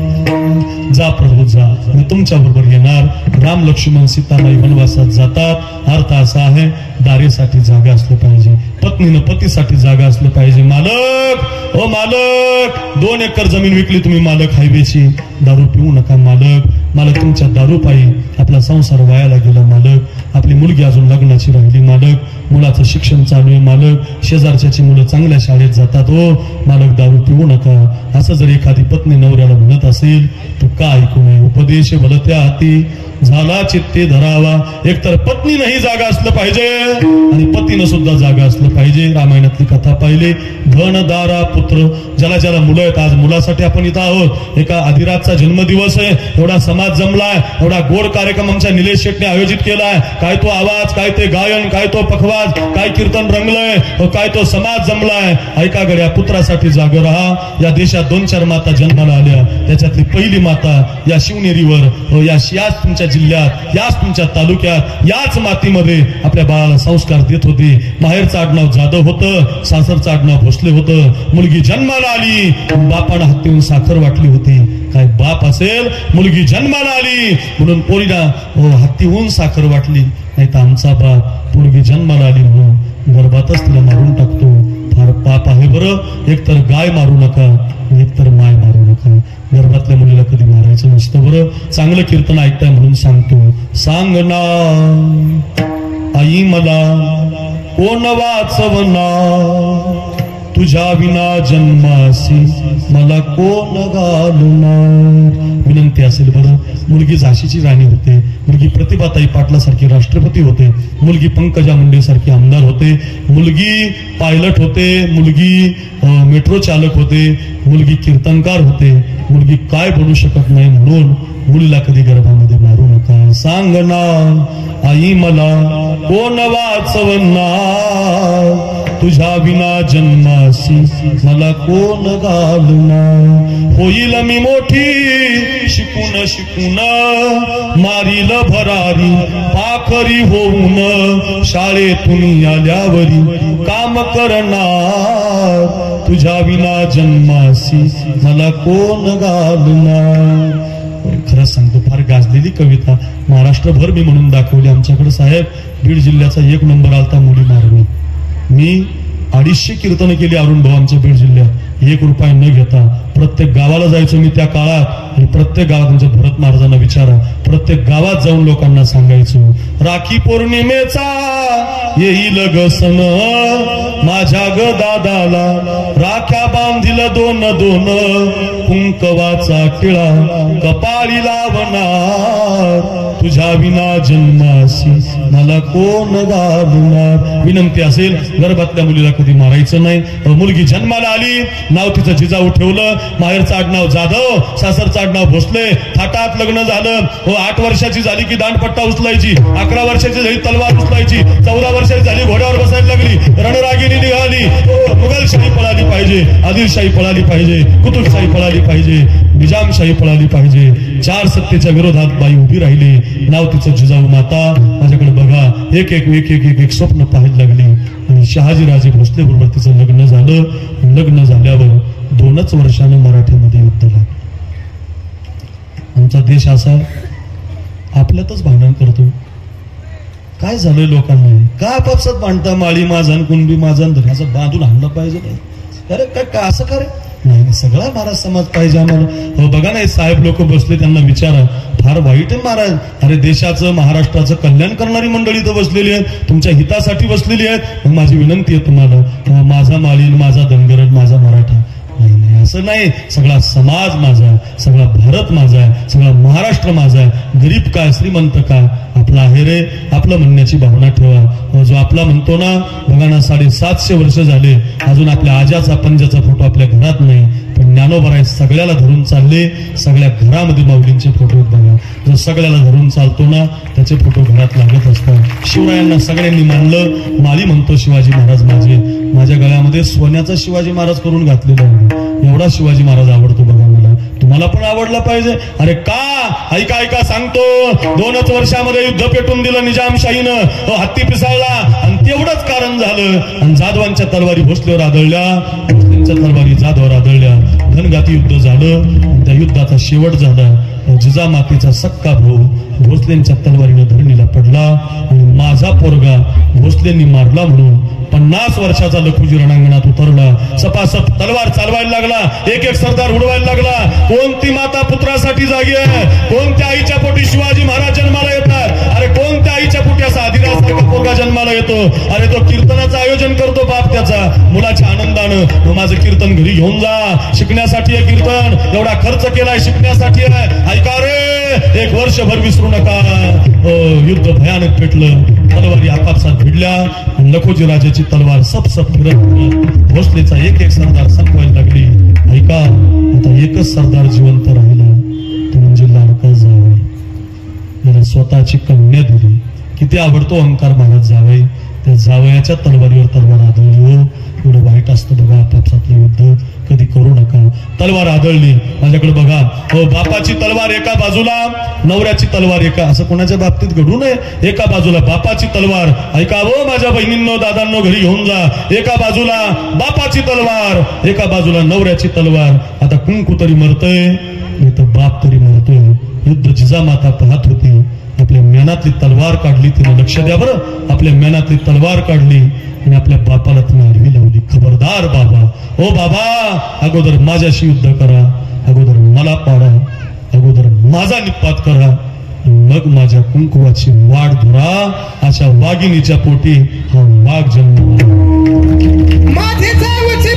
जा प्रभू जा मी तुमच्या बरोबर येणार। राम लक्ष्मण सीतामाई वनवासात जातात। अर्थ असा आहे दारेसाठी जागा असलं पाहिजे, पत्नीनं पतीसाठी जागा असलं पाहिजे। मालक ओ मालक 2 एकर जमीन विकली तुम्ही मालक हायवेची, दारू पिऊ नका मालक। मालक तुमच्या दारू पायी आपला संसार वायाला गेला मालक। आपली मुलगी अजून लग्नाची राहिली मालक। मुलाचं शिक्षण चालू आहे मालक। शेजारच्याची मुलं चांगल्या शाळेत जातात हो मालक, दारू पिऊ नका असं जर एखादी पत्नी नवऱ्याला म्हणत असेल तर का ऐकू नये। उपदेश भलत्या हाती झाला चित्ते धरावा। एकतर पत्नी नाही जागा असलं पाहिजे आणि पतीनं सुद्धा जागा असलं पाहिजे। रामायणातली कथा पाहिली धन दारा पुत्र ज्याला ज्याला मुलं आहेत। आज मुलासाठी आपण इथं आहोत। एका अधिराजचा जन्मदिवस आहे, एवढा समाज जमलाय, एवढा गोड कार्यक्रम आमच्या निलेश शेट्टीने आयोजित केलाय। काय तो आवाज, काय ते गायन, काय तो पखवाज, काय कीर्तन रंगलंय, काय तो समाज जमलाय। ऐका गड्या पुत्रासाठी जागा राहा। या देशात 2-4 माता जन्माला आल्या, त्याच्यातली पहिली माता या शिवनेरीवर याच तुमच्या जिल्ह्यात, याच तुमच्या तालुक्यात, याच मातीमध्ये आपल्या बाळाला संस्कार देत होती। माहेरचं आडनाव जाधव होतं, सासरचं आडनाव भोसले होतं। मुलगी जन्माला आली, बापानं हत्तीहून साखर वाटली होती। काय बाप असेल, मुलगी जन्माला आली म्हणून पोरीला हत्तीहून साखर वाटली, नाही तर आमचा बाप मुलगी जन्माला आली म्हणून गर्भातच तिला मारून टाकतो। फार पाप आहे बरं। एकतर गाय मारू नका, एकतर माय मारू नका। गर्भातल्या मुलीला कधी मारायचं नसतं बरं। चांगलं कीर्तन ऐकताय म्हणून सांगतो। सांग ना आई मला कोण वाचवना, तुझ्या विना जन्मासी मला कोण घालणार। विनंती असेल बरं। मुलगी झाशीची राणी होते, मुलगी प्रतिभाताई पाटलासारखी राष्ट्रपती होते, मुलगी पंकजा मुंडे सारखी आमदार होते, मुलगी पायलट होते, मुलगी मेट्रो चालक होते, मुलगी कीर्तनकार होते। मुलगी काय बनू शकत नाही म्हणून मुलीला कधी गर्भामध्ये मारू नका। सांग ना आई मला कोण वाचवना, तुझ्या विना जन्मासी मला कोण घालणार। होईल मी मोठी शिकून शिकून मारील भरारी, पाखरी होऊन शाळेतून आल्यावरी काम करणार। तुझ्या विना जन्मासी मला कोण घालणार। खरंच सांगतो फार गाजलेली कविता महाराष्ट्रभर मी म्हणून दाखवली। आमच्याकडे साहेब बीड जिल्ह्याचा 1 नंबर आलता मुली मारणी। मी 250 कीर्तन केली अरुण भाऊ आमच्या बीड जिल्ह्यात 1 रुपया न घेता। प्रत्येक गावाला जायचो मी त्या काळात आणि प्रत्येक गावात तुमच्या भरत महाराजांना विचारा, प्रत्येक गावात जाऊन लोकांना सांगायचो राखी पौर्णिमेचा येईल ग सण, माझ्या ग दादाला राख्या बांधील 2-2 कुंकवाचा टिळा कपाळी लावणार। तुझ्या विना जन्मासी मला कोण घालणार। विनंती असेल गर्भातल्या मुलीला कधी मारायचं नाही। मुलगी जन्माला आली, नाव तिचं जिजाऊ ठेवलं, माहेरचं आडनाव जाधव, सासरचं आडनाव भोसले, थाटात लग्न झालं। 8 वर्षाची झाली की दांडपट्टा उचलायची, 11 वर्षाची झाली तलवार उचलायची, 14 वर्षाची झाली घोड्यावर बसायला लागली, रणरागिणी निघाली। मुघलशाही पळाली पाहिजे, आदिलशाही पळाली पाहिजे, कुतुबशाही पळाली पाहिजे, निजामशाही पळाली पाहिजे। 4 सत्तेच्या विरोधात बाई उभी राहिली, नाव तिचं जिजाऊ माता। माझ्याकडे बघा एक एक एक एक एक स्वप्न पाहायला लागली आणि शहाजीराजे भोसले बरोबर तिचं लग्न झालं। लग्न झाल्यावर 2च वर्षानं मराठीमध्ये युद्ध लागलं। आमचा देश असा आपल्यातच भांडण करतो। काय झालंय लोकांना, काय आपापसात भांडता, माळी माझा कुणबी माझा असं बांधून हाणलं पाहिजे नाही। अरे काय असं करे नाही, सगळा महाराज समाज पाहिजे आम्हाला। बघा ना साहेब लोक बसले, त्यांना विचारा फार वाईट आहे महाराज। अरे देशाचं महाराष्ट्राचं कल्याण करणारी मंडळी तर बसलेली आहेत, तुमच्या हितासाठी बसलेली आहेत। माझी विनंती आहे तुम्हाला, माझा माळी माझा धनगर माझा मराठा नाही, असं नाही, सगळा समाज माझा आहे, सगळा भारत माझा आहे, सगळा महाराष्ट्र माझा आहे. गरीब काय श्रीमंत काय आपला आहे रे, आपलं म्हणण्याची भावना ठेवा. जो आपला म्हणतो ना, बघा ना 750 वर्ष झाले अजून आपल्या आजाचा पंजाचा फोटो आपल्या घरात नाही, पण ज्ञानोबा सगळ्याला धरून चालले. सगळ्या घरामध्ये माऊलींचे फोटो बघा. जो सगळ्याला धरून चालतो ना त्याचे फोटो घरात लागत असतात. शिवरायांना सगळ्यांनी मानलं. माळी म्हणतो शिवाजी महाराज माझ्या गळ्यामध्ये सोन्याचा शिवाजी महाराज करून घातलेला आहे. एवढा शिवाजी महाराज आवडतो बघा मला. तुम्हाला पण आवडला पाहिजे. अरे का ऐका ऐका सांगतो. 2च वर्षामध्ये युद्ध पेटून दिलं निजामशाहीनं, हत्ती पिसाळला आणि तेवढंच कारण झालं. आणि जाधवांच्या तलवारी भोसलेवर आदळल्या, भोसलेंच्या तलवारी जाधवावर आदळल्या. घनघाती युद्ध झालं आणि त्या युद्धाचा शेवट झाला. जिजामातेचा सक्का भाऊ भोसलेंच्या तलवारीनं धरणीला पडला आणि माझा पोरगा भोसलेंनी मारला म्हणून 50 वर्षाचा लखुजी रणांगणात उतरला. सपासप तलवार चालवायला लागला. एक सरदार उडवायला लागला. कोणती माता पुत्रासाठी जागी आहे? कोणत्या आईच्या पोटी शिवाजी महाराज जन्माला येतात? अरे कोणत्या आईच्या पोटी असा आदिरासारखा पोरगा जन्माला येतो? अरे तो कीर्तनाचं आयोजन करतो बाप त्याचा मुलाच्या आनंदानं. माझं कीर्तन घरी घेऊन जा. शिकण्यासाठी आहे कीर्तन. एवढा खर्च केलाय शिकण्यासाठी आहे. ऐका रे, 1 वर्षभर विसरू नका. युद्ध भयानक पेटलं. तलवारी आपापसात भिडल्या आणि लखोजी राजाची तलवार सप फिरत भोसलेचा एक सरदार संपवायला लागली. ऐका, आता एकच सरदार जिवंत राहिला, तो म्हणजे लाडका जावई. मला स्वतःची कन्या दिली. किती आवडतो अहंकार महाराज जावई. त्या जावयाच्या तलवारीवर तलवार आदळली. एवढं वाईट असतं बघा आपापसातलं युद्ध. कधी करू नका. तलवार आदळली. माझ्याकडे बघा. बापाची तलवार एका बाजूला, नवऱ्याची तलवार एका. असं कोणाच्या बाबतीत घडू नये. एका बाजूला बापाची तलवार. ऐका माझ्या बहिणींनो दादांनो घरी घेऊन जा. एका बाजूला बापाची तलवार, एका बाजूला नवऱ्याची तलवार. आता कुंकू तरी मरतय, नाही तर बाप तरी मरतोय. युद्ध जिजामाता पाहत होती. आपल्या मेनातली तलवार काढली. तिने लक्ष द्या बरं. आपल्या मेनातली तलवार काढली आणि आपल्या बापाला तिने आडवी लावली. खबरदार बाबा, ओ बाबा, अगोदर माझ्याशी युद्ध करा, अगोदर मला पाडा, अगोदर माझा निपात करा, मग माझ्या कुंकुवाची वाढ धरा. अशा वाघिणीच्या पोटी हा वाघ जन्मला. माझे जावची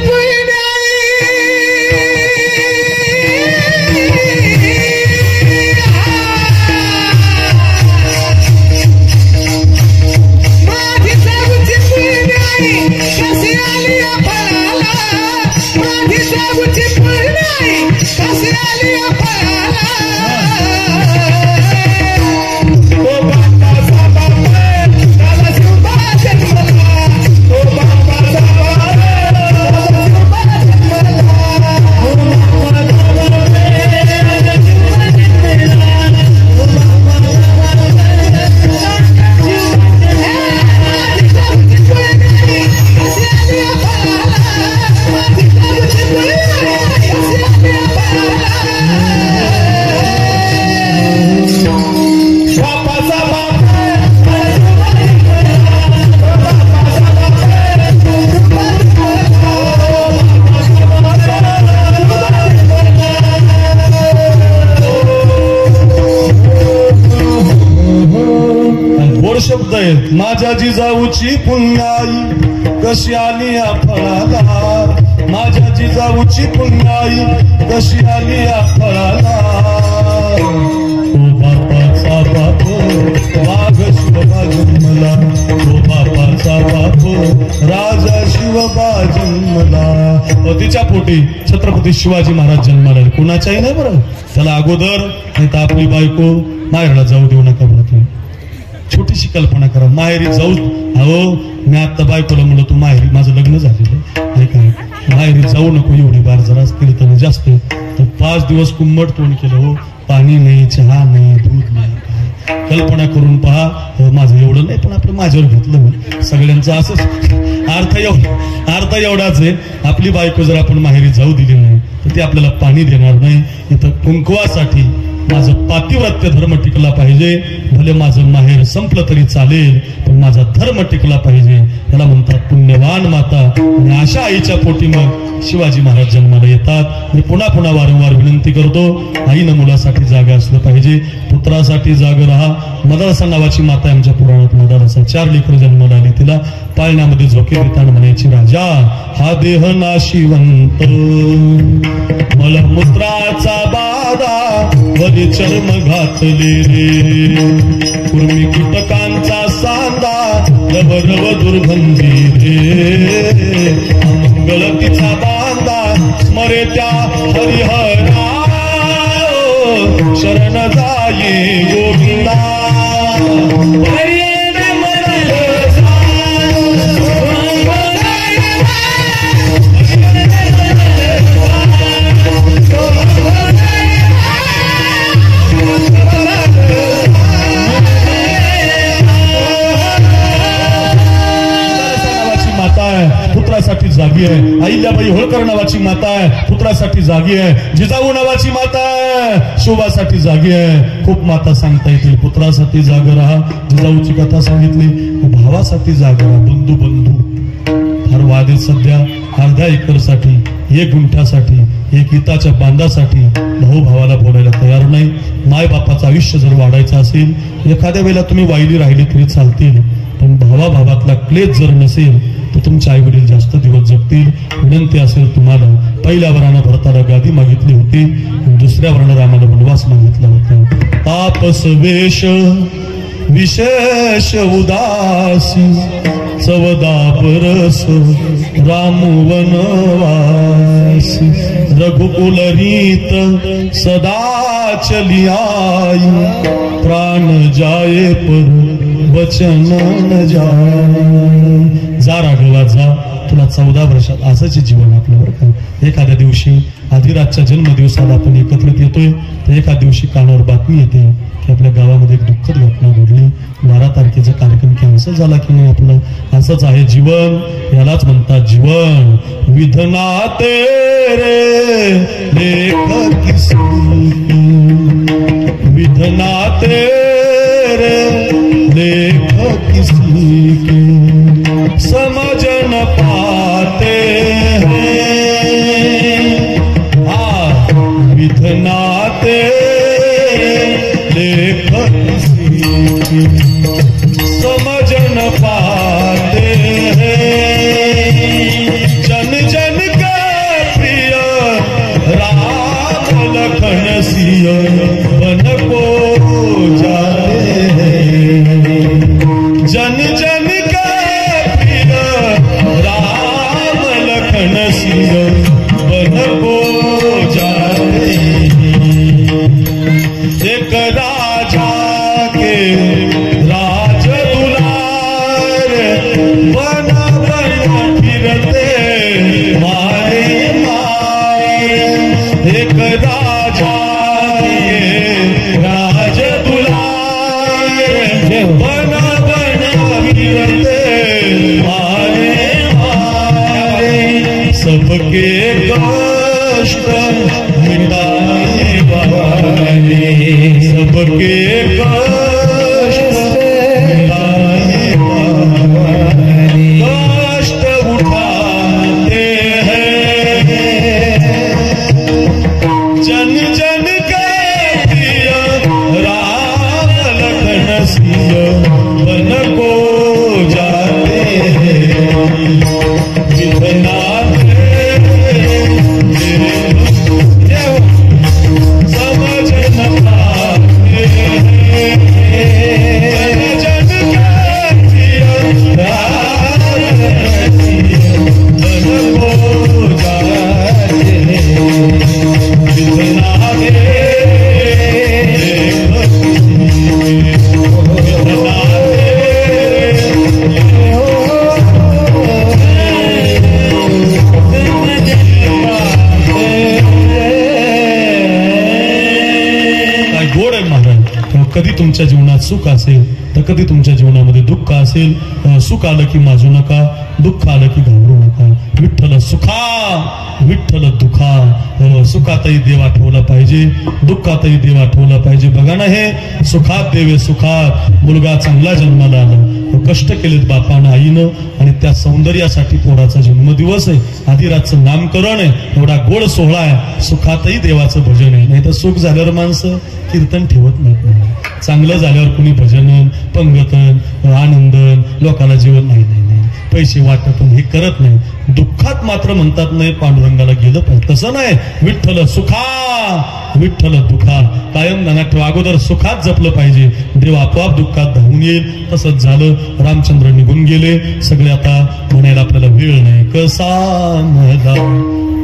शब्द आहेत. माझ्या जिजाऊची पुण्याई कशी आली या फळाला. माझ्या जिजाऊची पुण्याई कशी आली या फळाला. तो बापाचा बापो वाघ शिवबा जन्मला. तो बापाचा बापो राजा शिवबा जन्मला. तिच्या पोटी छत्रपती शिवाजी महाराज जन्माला. कुणाच्याही नाही बरं. त्याला अगोदर नाही तर आपली बायको माहेरला जाऊ देऊ नका बरं. छोटीशी कल्पना करा. माहेरी जाऊ. अहो मी आता बायकोला म्हणलं तू माहेरी, माझं लग्न झालेलं आहे का, माहेरी जाऊ नको एवढी बार. जरा कीर्तन जास्त तर 5 दिवस कुंभट तोंड केलं. हो पाणी नाही, चहा नाही, दूध नाही. कल्पना करून पहा. माझं एवढं नाही पण आपलं माझ्यावर घेतलं मी. सगळ्यांचं असंच अर्थ एवढाच आहे. आपली बायको जर आपण माहेरी जाऊ दिली नाही तर ती आपल्याला पाणी देणार नाही. इथं कुंकवासाठी माझं पातिव्रत्य धर्म टिकला पाहिजे. भले माझं माहेर संपलं तरी चालेल, पण माझा धर्म टिकला पाहिजे. याला म्हणतात पुण्यवान माता. आणि अशा आईच्या पोटी मग शिवाजी महाराज जन्माला येतात. मी पुन्हा पुन्हा वारंवार विनंती करतो, आईनं मुलासाठी जागा असलं पाहिजे, पुत्रासाठी जागा राहा. मदारसा नावाची माता आमच्या पुराणात मदारसा 4 लेकरं जन्माला आली. तिला पाळण्यामध्ये झोके देताना म्हणायची, राजा हा देह नाशिवंत, मलमूत्राचा बाधा वरी चर्म घातले रे, कुर्मी कीटकांचा सांदा रव दुर्गंधी रे, मंगल तिचा बांधा स्मरे त्या हरिहरा, शरण जाई गोविंदा. पुत्रासाठी जागी आहे. अहिल्याबाई होळकर नावाची माता आहे, पुत्रासाठी जागी आहे. जिजाऊ नावाची माता आहे, शोभासाठी जागी आहे. खूप माता सांगता येतील. पुत्रासाठी जागा राहा. जिजाऊची कथा सांगितली. भावासाठी जागा राहा. बंधू बंधू फार वाद आहेत सध्या. अर्ध्या एकरसाठी, 1 गुंठ्यासाठी, 1 इताच्या बांधासाठी भाऊ भावाला बोलायला तयार नाही. माय बापाचं आयुष्य जर वाढायचं असेल, एखाद्या वेळेला तुम्ही वाईली राहिली तरी चालतील, पण भावा भावातला क्लेश जर नसेल तर तुमचे आई वडील जास्त दिवस जगतील. विनंती असेल तुम्हाला, पहिल्या वरानं भरताला गादी मागितली होती, दुसऱ्या वरानं रामाला वनवास मागितला होता. तापस वेश विशेष उदासी, चवदा परस राम वनवासी, रघुकुल रीत सदा चली आई, प्राण जाये पर वचन न जाय. जा राघवा जा, तुला 14 वर्षात असंच जीवन आपलं बरं का. एखाद्या दिवशी आधिराजच्या जन्मदिवसाला आपण एकत्रित येतोय, तर एका दिवशी कानावर बातमी येते की आपल्या गावामध्ये एक दुःखद घटना घडली. 12 तारखेचा कार्यक्रम कॅन्सल झाला की नाही आपलं. असंच आहे जीवन, यालाच म्हणतात जीवन. विधना तेरे लेख किसी, विधना तेरे लेख किसी के, समझ न पाते हैं, विधना तेरे लेख किसी के, समझ न पाते हैं, जन जन के प्रिय राम लखन सिय बन को जाते हैं, जन जन के प्रिय राम लखन सिय बन को जाते हैं। एक राजा के राज दुलार बन बन फिरते मारे मारे, एक राजा के राज दुलार बन बन फिरते मारे मारे, सबके कष्ट मिटाने वाले, सबके कष्ट मिटाने वाले, कष्ट उठाते हैं, जन जन के प्रिय राम लखन सिय बन को जाते हैं। विधना समझ न पाते जन के प्रिय राम लखन सिय बन को जाते हैं। विधना कधी तुमच्या जीवनात सुख असेल तर कधी तुमच्या जीवनामध्ये दुःख असेल, सुख आलं की माजू नका, दुःख आलं की घाबरू नका. विठ्ठल सुखा विठ्ठल दुखा. सुखातही देव आठवला पाहिजे, दुःखातही देव आठवला पाहिजे. बघा ना, हे सुखात देवे सुखात. मुलगा चांगला जन्माला आला, कष्ट केलेत बापानं आईनं, आणि त्या सौंदर्यासाठी पोराचा जन्मदिवस आहे, आदिराजचं नामकरण आहे, एवढा गोड सोहळा आहे. सुखातही देवाचं भजन आहे. नाही तर सुख झाल्यावर माणसं कीर्तन ठेवत नाहीत. चांगलं झाल्यावर कुणी भजन पंगतन आनंदन लोकांना जीवन नाही नाही नाही पैसे वाटपन हे करत नाही. दुःखात मात्र म्हणतात नाही पांडुरंगाला गेलं पाहिजे. तसं नाही. विठ्ठल सुखा विठ्ठल दुखा. कायम ध्यानात ठेवा. अगोदर सुखात जपलं पाहिजे, देव आपोआप दुःखात धावून येईल. तसंच झालं. रामचंद्र निघून गेले सगळे. आता म्हणायला आपल्याला वेळ नाही. कसा मला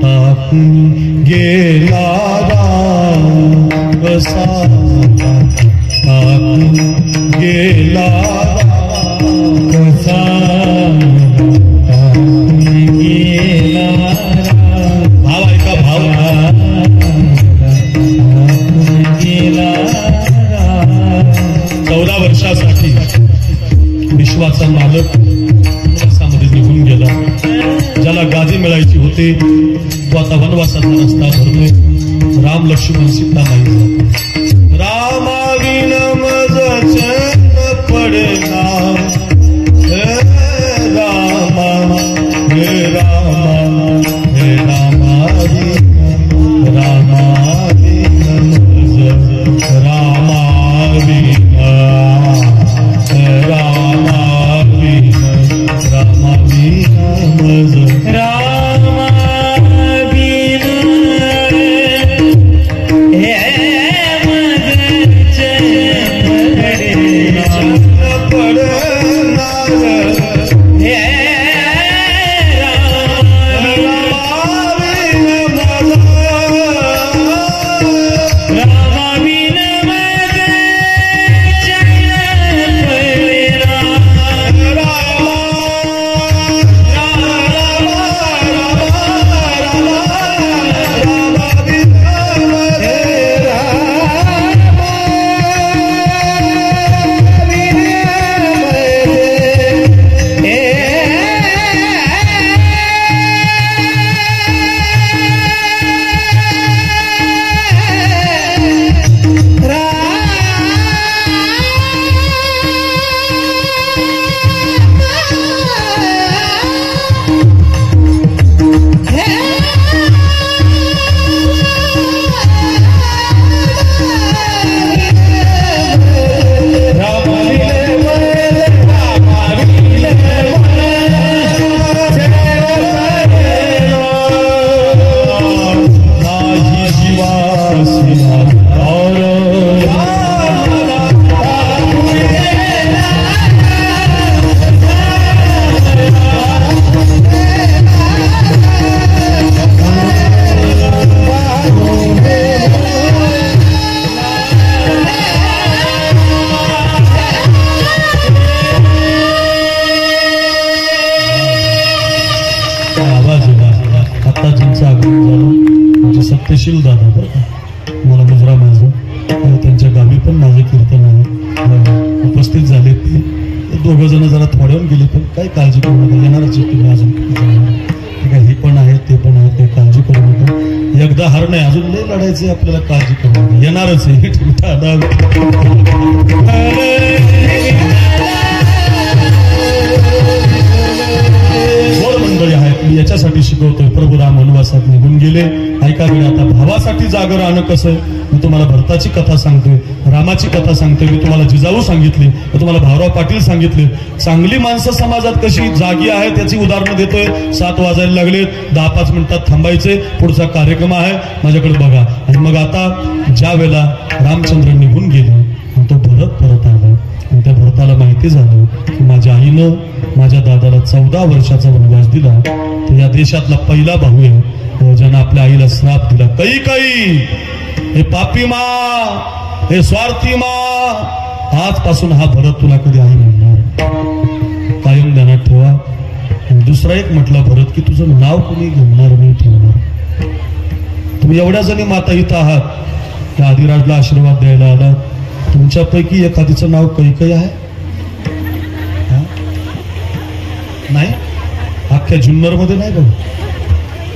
टाकून गेला राम, कसा टाकून गेला राम, कसा टाकून गेला राम. भाव ऐका, भाव गेला राम. 14 वर्षासाठी विश्वाचा मालक वनवासामध्ये निघून गेला. ज्याला गादी मिळायची होती तो आता वनवासाचा रस्ता भरतोय. राम लक्ष्मण सीता माई. रामाविन मज चैन पडना, हे रामा हे रामा हे रामाविन रामाविन मज रामाविन रामाविन रामाविन मज सत्यशील दादा बरं मला मुजरा माझं, त्यांच्या गावी पण माझं कीर्तन आहे. उपस्थित झाले ते दोघं जण जरा थोड्याहून गेले, पण काही काळजी करू नका, येणारच तुम्ही अजून. ठीक आहे, हे पण आहे ते पण आहे, ते काळजी करू नका. एकदा हार नाही, अजून लय लढायचे आपल्याला, काळजी करू नका, येणारच आहे. मंडळी आहेत, मी याच्यासाठी शिकवतोय. प्रभू राम वनवासात निघून गेले. ऐका वेळ आता भावासाठी जागर राहणं कसं आहे. मी तुम्हाला भरताची कथा सांगतोय, रामाची कथा सांगतोय, मी तुम्हाला जिजाऊ सांगितली, मी तुम्हाला भाऊराव पाटील सांगितले. चांगली माणसं समाजात कशी जागी आहे त्याची उदाहरणं देतोय. 7 वाजायला लागले, 10-5 मिनिटात थांबायचे, पुढचा कार्यक्रम आहे, माझ्याकडे बघा. आणि मग आता ज्या वेळेला रामचंद्र निघून गेले, तो भरत परत आला. आणि त्या भरताला माहिती झालं की माझ्या आईनं माझ्या दादाला 14 वर्षाचा वनवास दिला. तर या देशातला पहिला भाऊ आहे ज्यानं आपल्या आईला श्राप दिला. काही हे पापी मा, हे स्वार्थी मा, आजपासून हा भरत तुला कधी आई म्हणणार. कायम ध्यानात ठेवा. आणि दुसरा एक म्हटलं भरत की तुझं नाव कोणी घेणार नाही ठेवणार. तुम्ही एवढ्या जणी माता इथं आहात, त्या आदिराजला आशीर्वाद द्यायला आला. तुमच्यापैकी एखादीचं नाव कैकई आहे, नाही, अख्ख्या जुन्नर मध्ये नाही बघ,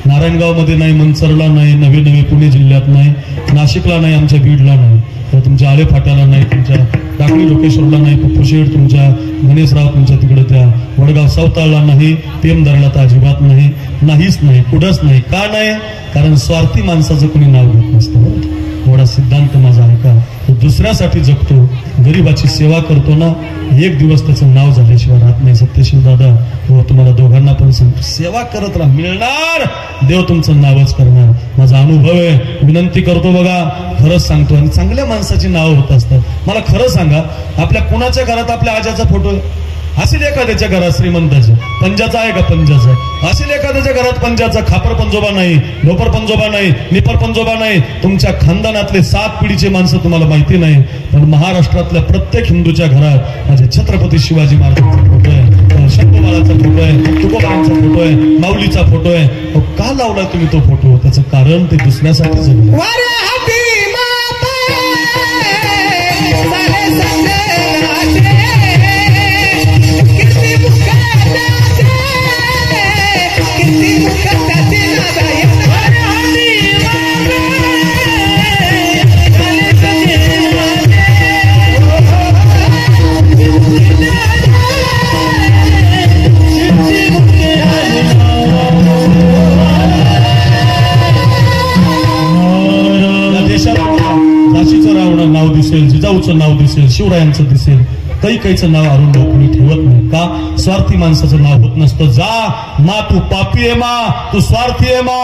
नारायणगाव मध्ये नाही, मंचरला नाही, नवे नवे पुणे जिल्ह्यात नाही, नाशिकला नाही, आमच्या बीडला नाही, तुमच्या आळे फाट्याला नाही, तुमच्या टाकळी लोकेश्वरला नाही, पप्पूशेड तुमच्या गणेशराव तुमच्या तिकडे त्या वडगाव सावताळला नाही, पेमदारला तर अजिबात नाही, नाहीच नाही, कुठंच नाही. का नाही? कारण स्वार्थी माणसाचं कोणी नाव घेत नसतं. एवढा सिद्धांत माझा ऐका. तो दुसऱ्यासाठी जगतो, गरीबाची सेवा करतो ना, एक दिवस त्याचं नाव झाल्याशिवाय राहत नाही. सत्यशील दादा, हो तुम्हाला दोघांना पण सांगतो, सेवा करत राहा, मिळणार, देव तुमचं नावच करणार. माझा अनुभव आहे, विनंती करतो बघा, खरंच सांगतो. आणि चांगल्या माणसाची नावं होत असतात. मला खरं सांगा, आपल्या कुणाच्या घरात आपल्या आजाचा फोटो आहे? असेल एखाद्याच्या घरात श्रीमंताच्या, पंजाचा आहे का? पंजाचा असेल एखाद्याच्या घरात, पंजाचा. खापर पंजोबा नाही, ढोपर पंजोबा नाही, निपर पंजोबा नाही. तुमच्या खानदानातले 7 पिढीचे माणसं तुम्हाला माहिती नाही, पण महाराष्ट्रातल्या प्रत्येक हिंदूच्या घरात माझे छत्रपती शिवाजी महाराजांचा फोटो आहे, शंभूबाळाचा फोटो आहे, तुकोबारांचा फोटो आहे, माऊलीचा फोटो आहे. का लावला तुम्ही तो फोटो? त्याचं कारण ते दुसऱ्यासाठी जगलं. नाव दिसेल, जिजाऊचं नाव दिसेल, शिवरायांचं दिसेल, काहीचं नाव अरुण भाऊ कोणी ठेवत नाही. का? स्वार्थी माणसाचं नाव होत नसतं. जा मा, तू पापी आहे मा, तू स्वार्थी आहे मा.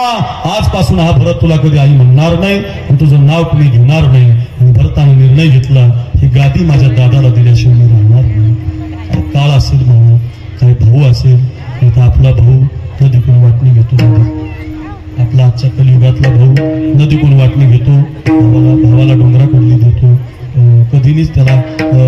आजपासून हा भरत तुला कधी आई म्हणणार नाही आणि तुझं नाव कोणी घेणार नाही. आणि भरताने निर्णय घेतला, ही गादी माझ्या दादाला दिल्याशिवाय मी राहणार नाही. काळ असेल म्हणून, काही भाऊ असेल, नाही तर आपला भाऊ नदीकडून वाटणी घेतो. आपला आजच्या कलियुगातला भाऊ नदीकडून वाटणी घेतो, भावाला डोंगराकडली देतो, कधीच त्याला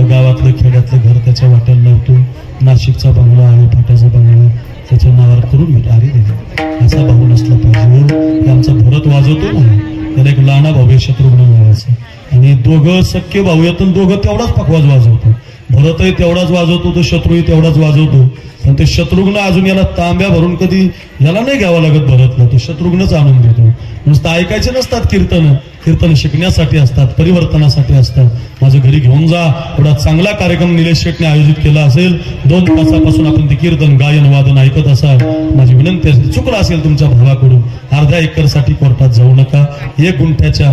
गावातलं खेड्यातलं घर त्याच्या वाट्याला लावतो. नाशिकचा बंगला आणि फाट्याचा बंगला त्याच्या नावावर करून घेतो. अरे रे, असा भाऊ नसला पाहिजे. आमचा भरत वाजवतो ना, त्याला एक लहाना भाऊ आहे शत्रुघ्न नावाचा, आणि दोघं सख्खे भाऊ येतात, दोघं तेवढाच पकवाज वाजवतो. भरतही तेवढाच वाजवतो, तो शत्रूही तेवढाच वाजवतो. पण ते शत्रुघ्न अजून याला तांब्या भरून कधी याला नाही घ्यावा लागत भरतला, तो शत्रुघ्नच आणून देतो. नुसतं ऐकायचे नसतात कीर्तन, कीर्तन शिकण्यासाठी असतात, परिवर्तनासाठी असतात. माझं घरी घेऊन जा, एवढा चांगला कार्यक्रम निलेश शेटने आयोजित केला असेल, 2 तासापासून आपण ते कीर्तन गायन वादन ऐकत असाल. माझी विनंती असेल, चुकलं असेल तुमच्या भावाकडून, अर्ध्या एकरसाठी कोर्टात जाऊ नका. 1 गुंठ्याच्या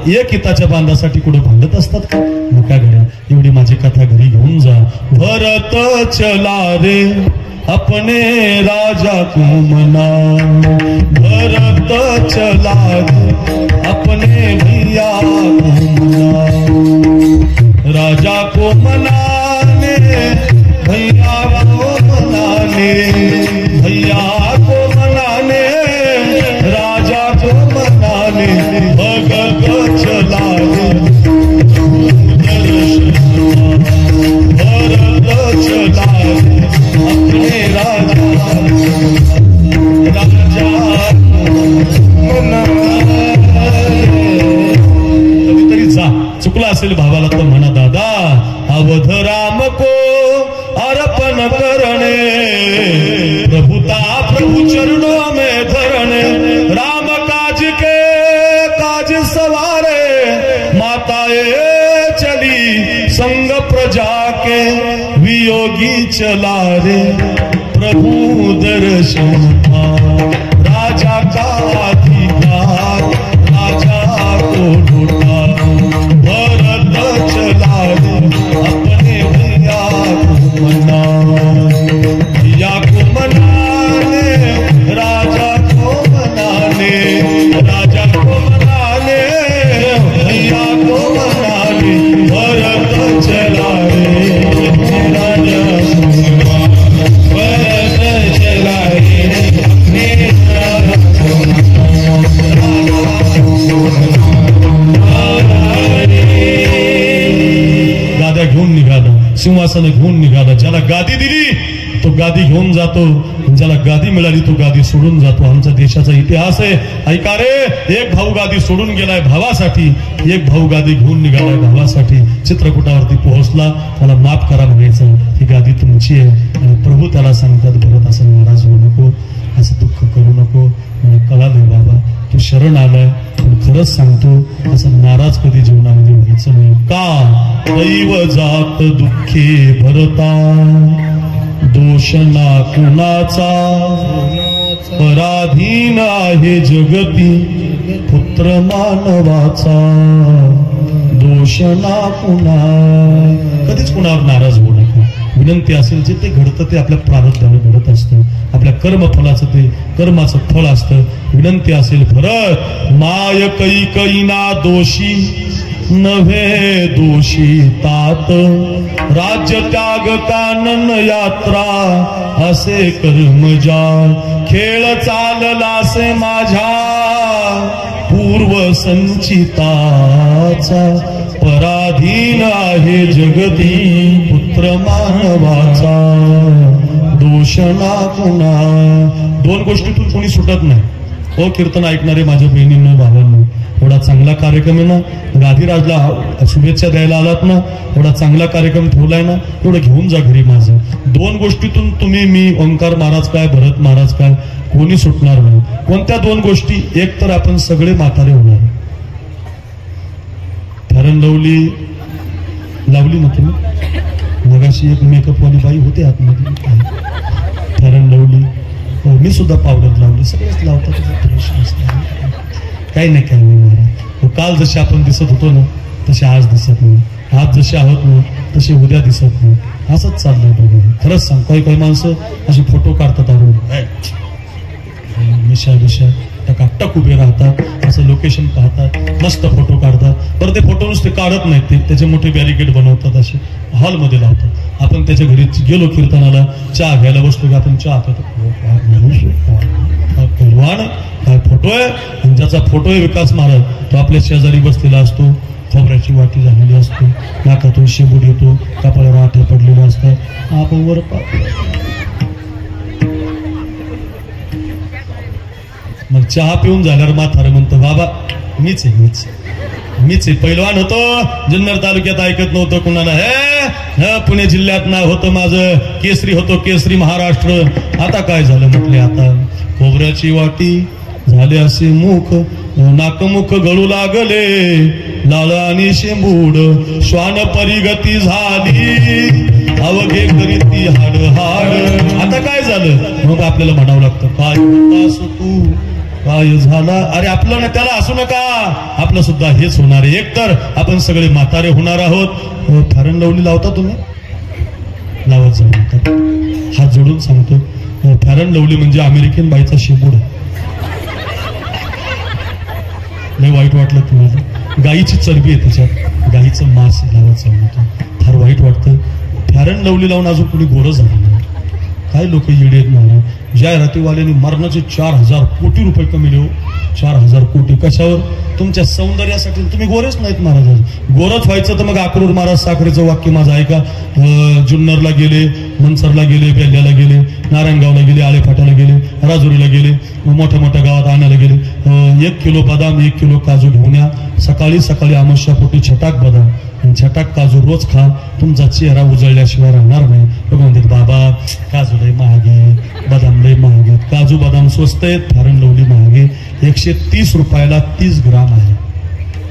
1 हिताच्या बांधासाठी कुठे भांडत असतात का? नका घड्या. एवढी माझी कथा घरी घेऊन जा. भरत चला रे अपने राजा को मना, भरत चला अपने भैया को मना, राजा को मनाने भैया को मनाने, भैया को मनाने राजा को मनाने, भगत चला भरत चला अपने राजा कधीतरी जा, चुकला असेल भावाला तर म्हणा, दादा अवध राम को अर्पण करणे, प्रभुता प्रभु चरणों में धरणे, राम काज के काज सवारे, माताए चली संग प्रजा के, वियोगी चला रे प्रभु दर्शन, राजा का अधिकार राजा को लूटा, भरत चला रे अपने भैया को मना, भैया को मनाने राजा को मनाने, राजा को मनाने भैया को मनाने, भरत चला रे राजा गाद्या घेऊन निघाला, सिंहासन घेऊन निघाला. ज्याला गादी दिली तो गादी घेऊन जातो, ज्याला गादी मिळाली तो गादी सोडून जातो. आमच्या देशाचा इतिहास आहे. ऐका रे, एक भाऊ गादी सोडून गेलाय भावासाठी, एक भाऊ गादी घेऊन निघालाय भावासाठी. चित्रकूटावरती पोहोचला, त्याला माफ करा म्हणायचं, ही गादी तुमची आहे. आणि प्रभू त्याला सांगतात, भरत असं नाराज होऊ नको, असं दुःख करू नको. मला कळालंय बाबा, तू शरण आलाय, पण खरंच सांगतो असं नाराज कधी जीवनामध्ये व्हायचं नाही. का दैव जात दुःखे भरता, दोष ना कुणाचा, पराधीन आहे जगती पुत्र मानवाचा. दोष ना कुणा, कधीच कुणावर नाराज होऊ नका. विनंती असेल, जे ते घडतं ते आपल्या प्रारब्धाने घडत असतं, आपल्या कर्मफलाचं ते कर्माचं फळ असतं. विनंती असेल, भरत माय कैकईना दोषी नव्हे दोषी तात, राज्य त्याग कानन यात्रा असे कर्मजा. खेळ चाललासे माझ्या पूर्व संचिताचा, पराधीन आहे जगती पुत्र मानवाचा. दोष ना कुणा. दोन गोष्टीतून कोणी सुटत नाही. हो कीर्तन ऐकणारे माझ्या बहिणींनो भावांनो, एवढा चांगला कार्यक्रम आहे ना, गादीराजला शुभेच्छा द्यायला आलात ना, एवढा चांगला कार्यक्रम ठेवलाय ना, एवढं घेऊन जा घरी माझं. दोन गोष्टीतून तुम्ही, मी, ओंकार महाराज काय, भरत महाराज काय, कोणी सुटणार नाही. कोणत्या दोन गोष्टी? एक तर आपण सगळे म्हातारे होणार. फॅरन लवली लावली ना तुम्ही मगाशी, एक मेकअपवाली बाई होते आतमध्ये, फॅरन लवली. मी सुद्धा पावडर लावली, सगळेच लावतात, काही नाही काही नाही महाराज. काल जसे आपण दिसत होतो ना तसे आज दिसत नाही, आज जसे आहोत ना तसे उद्या दिसत नाही. असंच चाललंय बघा. खरंच सांग, काही काही माणसं अशी फोटो काढतात, मिशा बिशा टकाटक उभे राहतात, असं लोकेशन पाहतात, मस्त फोटो काढतात. बरं, ते फोटो नुसते काढत नाहीत, ते त्याचे मोठे बॅरिकेड बनवतात, असे हॉलमध्ये लावतात. आपण त्याच्या घरी गेलो कीर्तनाला, चहा घ्यायला बसलो की आपण चहा पितो, काय फोटो आहे. आणि ज्याचा फोटो आहे विकास महाराज, तो आपल्या शेजारी बसलेला असतो, खोबऱ्याची वाटी झालेली असतो, नाकातून शेबूड येतो, कपाळावर आठे पडलेले असतात. आपण वर मग चहा पिऊन झाल्यावर म्हातारे म्हणतो, बाबा मीच आहे पैलवान होतो, जुन्नर तालुक्यात ऐकत नव्हतं कुणाला. हे पुणे जिल्ह्यात नाव होतं माझं, केसरी होतो, केसरी महाराष्ट्र. आता काय झालं म्हटले, आता खोबऱ्याची वाटी झाले असे मुख, नाकमुख गळू लागले, लाळ आणि शेंबूड, श्वान परिगती झाली, अवघे करीती हाड हाड. आता काय झालं? मग आपल्याला म्हणावं लागतं, काय होतास तू, काय झाला. अरे आपलं ना त्याला असू नका, आपलं सुद्धा हेच होणार आहे. एकतर आपण सगळे म्हातारे होणार आहोत. फॅरन लवली लावता तुम्ही? लावत जाऊ नका. हात जोडून सांगतो, फॅरन लवली म्हणजे अमेरिकन बाईचा शेबूड. नाही वाईट वाटलं तुम्हाला? गाईची चरबी आहे त्याच्यात, गाईचं मांस लावत जाऊ नका, फार वाईट वाटतं. फॅरन लवली लावून अजून कुणी गोरं झालं नाही. काय लोक येडे आहेत महाराज. जाहिरातीवाल्यांनी मरणाचे 4,000 कोटी रुपये कमिले हो. 4,000 कोटी कशावर? तुमच्या सौंदर्यासाठी. तुम्ही गोरेच नाहीत महाराज. गोरच व्हायचं तर मग अक्रूर महाराज साखरेचं वाक्य माझं ऐका. जुन्नरला गेले, मनसरला गेले, बेल्ल्याला गेले, नारायणगावला गेले, आळेफाट्याला गेले, राजुरीला गेले, मोठ्या मोठ्या गावात आणायला गेले. 1 किलो बदाम 1 किलो काजू घेऊन या. सकाळी सकाळी अमावस्यापोटी छटाक बदाम आणि छटाक काजू रोज खा. तुमचा चेहरा उजळल्याशिवाय राहणार नाही. लोक म्हणतात बाबा काजू लय महागे, बदाम लय महागे. काजू बदाम स्वस्त आहेत, फॅरन लवली महागे. 130 रुपयाला 30 ग्राम आहे.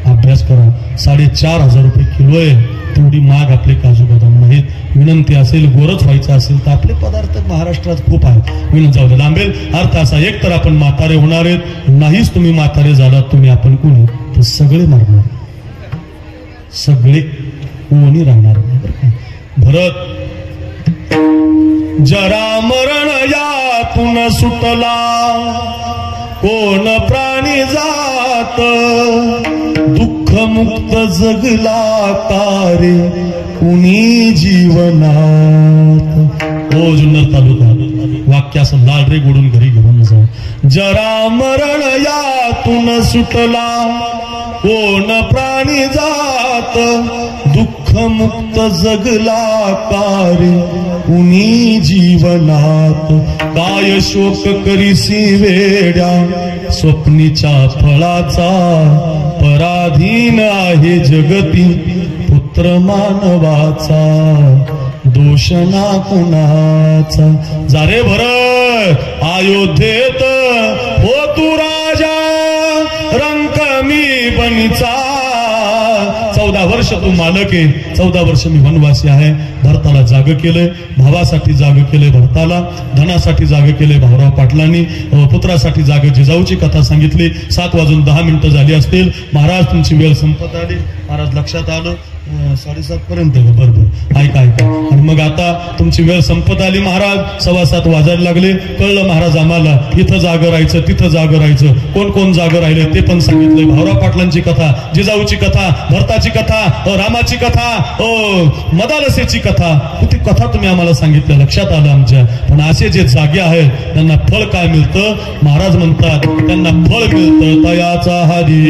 अभ्यास करा. 4,500 रुपये किलो आहे. तेवढी महाग आपले काजू बदाम नाहीत. विनंती असेल, गोरच व्हायचं असेल तर आपले पदार्थ महाराष्ट्रात खूप आहेत. विनंती जाऊ दे लांबेल. अर्थ असा, एक तर आपण म्हातारे होणार आहेत. नाहीच तुम्ही म्हातारे झालात तुम्ही आपण कोणी तर सगळे मरणार, सगळे कोणी राहणार नाही. भरत जरा मरण यातून सुटला, कोण प्राणी जात, दुःख मुक्त जगला तारे कुणी जीवनात. हो जुन्नर तालुका वाक्य असं लाल रे गोडून घरी घेऊन जा. जरा मरण यातून सुटला, कोण प्राणी जात, दुःख दुःखमुक्त जगला कार्य कुणी जीवनात काय शोक करीसी वेड्या स्वप्नीच्या फळाचा पराधीन आहे जगती पुत्र मानवाचा दोष ना कुणाचा जारे भर अयोध्येत हो तू राजा रंक मी बनीचा 14 वर्ष तू मालक आहे 14 वर्ष मी वनवासी आहे भरताला जाग केलंय भावासाठी जाग केलंय भरताला धनासाठी जाग केलंय भाऊराव पाटलांनी पुत्रासाठी जाग जिजाऊची कथा सांगितली 7:10 झाली असतील महाराज तुमची वेळ संपत आली महाराज लक्षात आलं 7:30 पर्यंत बरोबर ऐका आणि मग आता तुमची वेळ संपत आली महाराज 7:15 वाजायला लागले कळलं महाराज आम्हाला इथं जागं राहायचं तिथं जागं राहायचं कोण कोण जागं राहिले ते पण सांगितलंय भाऊराव पाटलांची कथा जिजाऊची कथा भरताची कथा रामाची कथा मदालसेची कथा ती कथा तुम्ही आम्हाला सांगितलं लक्षात आलं आमच्या पण असे जे जागे आहेत त्यांना फळ काय मिळतं महाराज म्हणतात त्यांना फळ मिळतं तयाचा हरी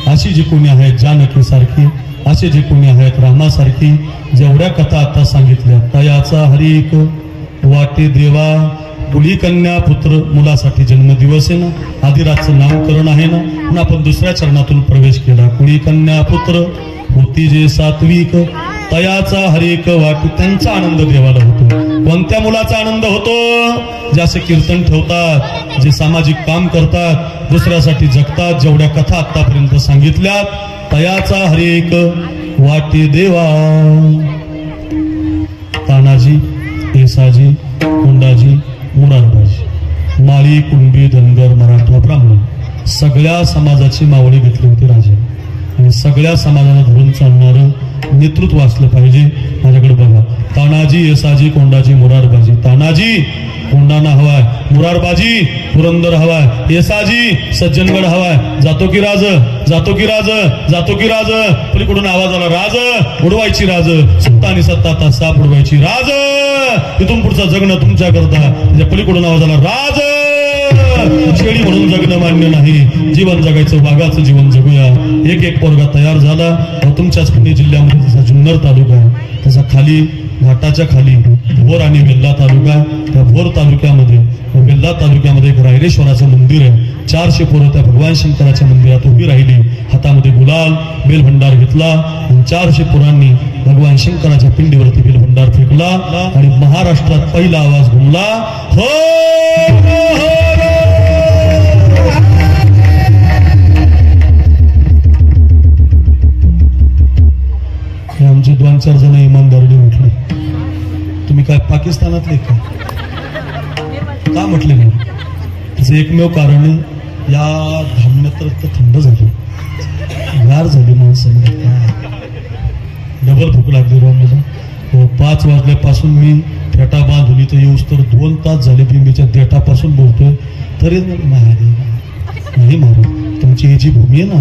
अशी जी कोणी आहेत जानकी सारखी अशी जी कोणी आहेत रामासारखी जेवढ्या कथा आता सांगितल्या तयाचा हरिक वाटे देवा मुली कन्या पुत्र मुलासाठी जन्मदिवस आहे ना आदिराजचं नामकरण आहे ना म्हणून आपण दुसऱ्या चरणातून प्रवेश केला कुणी कन्या पुत्र होती जे सात्विक तयाचा हरिक वाटू त्यांचा आनंद देवाला होतो कोणत्या मुलाचा आनंद होतो जे असे कीर्तन ठेवतात जे सामाजिक काम करतात दुसऱ्यासाठी जगतात जेवढ्या कथा आतापर्यंत सांगितल्यात तयाचा हरिक वाटे देवा तानाजी येसाजी कोंडाजी मुरारबाजी माळी कुणबी धनगर मराठा ब्राह्मण सगळ्या समाजाची मावळी घेतली होती राजा आणि सगळ्या समाजाला धरून चालणारं नेतृत्व असलं पाहिजे माझ्याकडे बघा तानाजी येसाजी कोंडाजी मुरारबाजी तानाजी कोंडाणा हवाय मुरारबाजी पुरंदर हवाय येसाजी सज्जनगड हवाय जातो की राज जातो की राज जातो की राज पलीकडून आवाज आला राज उडवायची राज सत्ता आणि सत्ता तास साप उडवायची राज तिथून पुढचं जगणं तुमच्या करता. त्याच्या पलीकडून आवाज आला, राज शेळी म्हणून जगणं मान्य नाही, जीवन जगायचं, वाघाचं जीवन जगूया. एक पोरगा तयार झाला. तुमच्याच पुणे जिल्ह्यामध्ये जसा जुन्नर तालुका आहे, त्याचा खाली घाटाच्या खाली भोर आणि वेल्हा तालुका. त्या भोर तालुक्यामध्ये वेल्हा तालुक्यामध्ये एक रायरेश्वराचं मंदिर आहे. 400 पोरं त्या भगवान शंकराच्या मंदिरात उभी राहिली, हातामध्ये गुलाल बेलभंडार घेतला आणि 400 पोरांनी भगवान शंकराच्या पिंडीवरती बेलभंडार फेकला आणि महाराष्ट्रात पहिला आवाज घुमला, हो आमचे 2-4 जण इमानदारीने म्हटले, तुम्ही काय पाकिस्तानातले का म्हटले नाही? त्याचं एकमेव कारण आहे, या धामण्यात तर थंड झाली, गार झाली माणसं. डबल भूक लागली राव मला. 5 वाजल्यापासून मी फेटा बांधून इथं येऊस तर 2 तास झाले. बिंबीच्या देठापासून बोलतोय तरी महादेव नाही महाराज, तुमची ही जी भूमी आहे ना,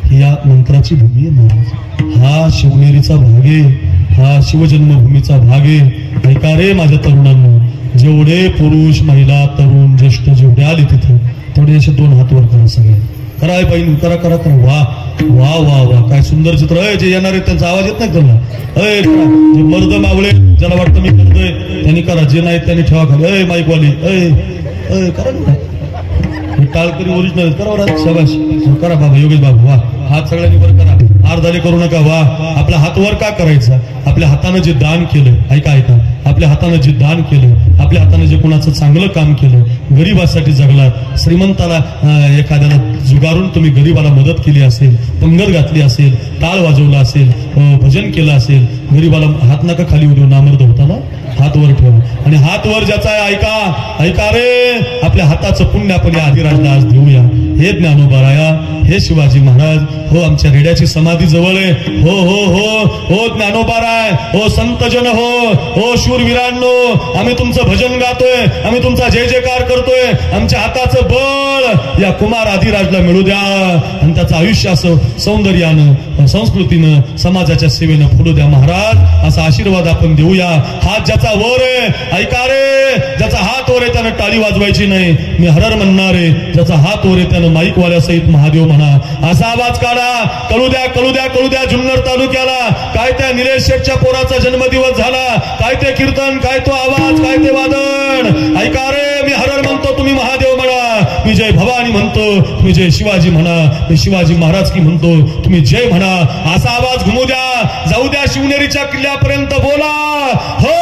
ही या मंत्राची भूमी आहे महाराज. हा शिवनेरीचा भाग आहे, हा शिवजन्मभूमीचा भाग आहे. ऐका रे माझ्या तरुणांनो, जेवढे पुरुष महिला तरुण ज्येष्ठ जेवढे आले तिथे, तेवढे असे 2 हात वर करा. सगळे कराय पाहिजे, करा करा करा. वा वा वा वा, काय सुंदर चित्र. जे येणार आहे त्यांचा आवाज येत नाही त्यांना. जे मर्द मावळे ज्याला वाटतं मी करतोय त्यांनी करा, जे नाही त्यांनी ठेवा खाली. माईकवाली करा ना, टाळकरी ओरिजिनल करा बरं. शाबाश, करा बाबा, योगेश बाबा. वा, हात सगळ्यांनी वर करा, आरदाले करू नका. वा, आपल्या हात वर का करायचा? आपल्या हातानं जे दान केलं, ऐका ऐका, आपल्या हातानं जे दान केलं, आपल्या हातानं जे कोणाचं चांगलं काम केलं, गरीबासाठी जगला, श्रीमंताला एखाद्याला जुगारून तुम्ही गरीबाला मदत केली असेल, पंगत घातली असेल, टाळ वाजवला असेल, भजन केलं असेल, गरीबाला हात नका खाली उडवून नामर्द होताना हात वर ठेवा. आणि हात वर ज्याचा आहे, ऐका ऐका रे, आपल्या हाताचं पुण्य आपण या आदिराजला आज देऊया. हे ज्ञानोबाराया, हे शिवाजी महाराज, हो आमच्या रेड्याची समाधी जवळ आहे. हो हो हो हो ज्ञानोबाराय, हो संतजन, हो शूरवीरांनो, आम्ही तुमचं भजन गातोय, आम्ही तुमचा जय जयकार करतोय. आमच्या हाताचं बळ या कुमार आदिराजला मिळू द्या आणि त्याचं आयुष्य असं सौंदर्यानं, संस्कृतीनं, समाजाच्या सेवेनं फुलू द्या महाराज, असा आशीर्वाद आपण देऊया. हात ज्याचा वर आहे, ऐका रे, ज्याचा हात वर आहे त्यानं टाळी वाजवायची नाही, मी हरर म्हणणार आहे. ज्याचा हात वर आहे त्यानं माईकवाल्यासहित महादेव म्हणा, असा आवाज काढा. कळू द्या कळू द्या कळू द्या जुन्नर तालुक्याला. काय त्या निलेश शेठच्या पोराचा जन्मदिवस झाला, काय ते कीर्तन, काय तो आवाज, काय ते वादन. ऐका रे, मी हरर म्हणतो, तुम्ही महादेव म्हणा. मी जय भवानी म्हणतो, तुम्ही जय शिवाजी म्हणा. मी शिवाजी महाराज की म्हणतो, तुम्ही जय म्हणा. असा आवाज घुमू द्या, जाऊ द्या शिवनेरीच्या किल्ल्यापर्यंत. बोला हो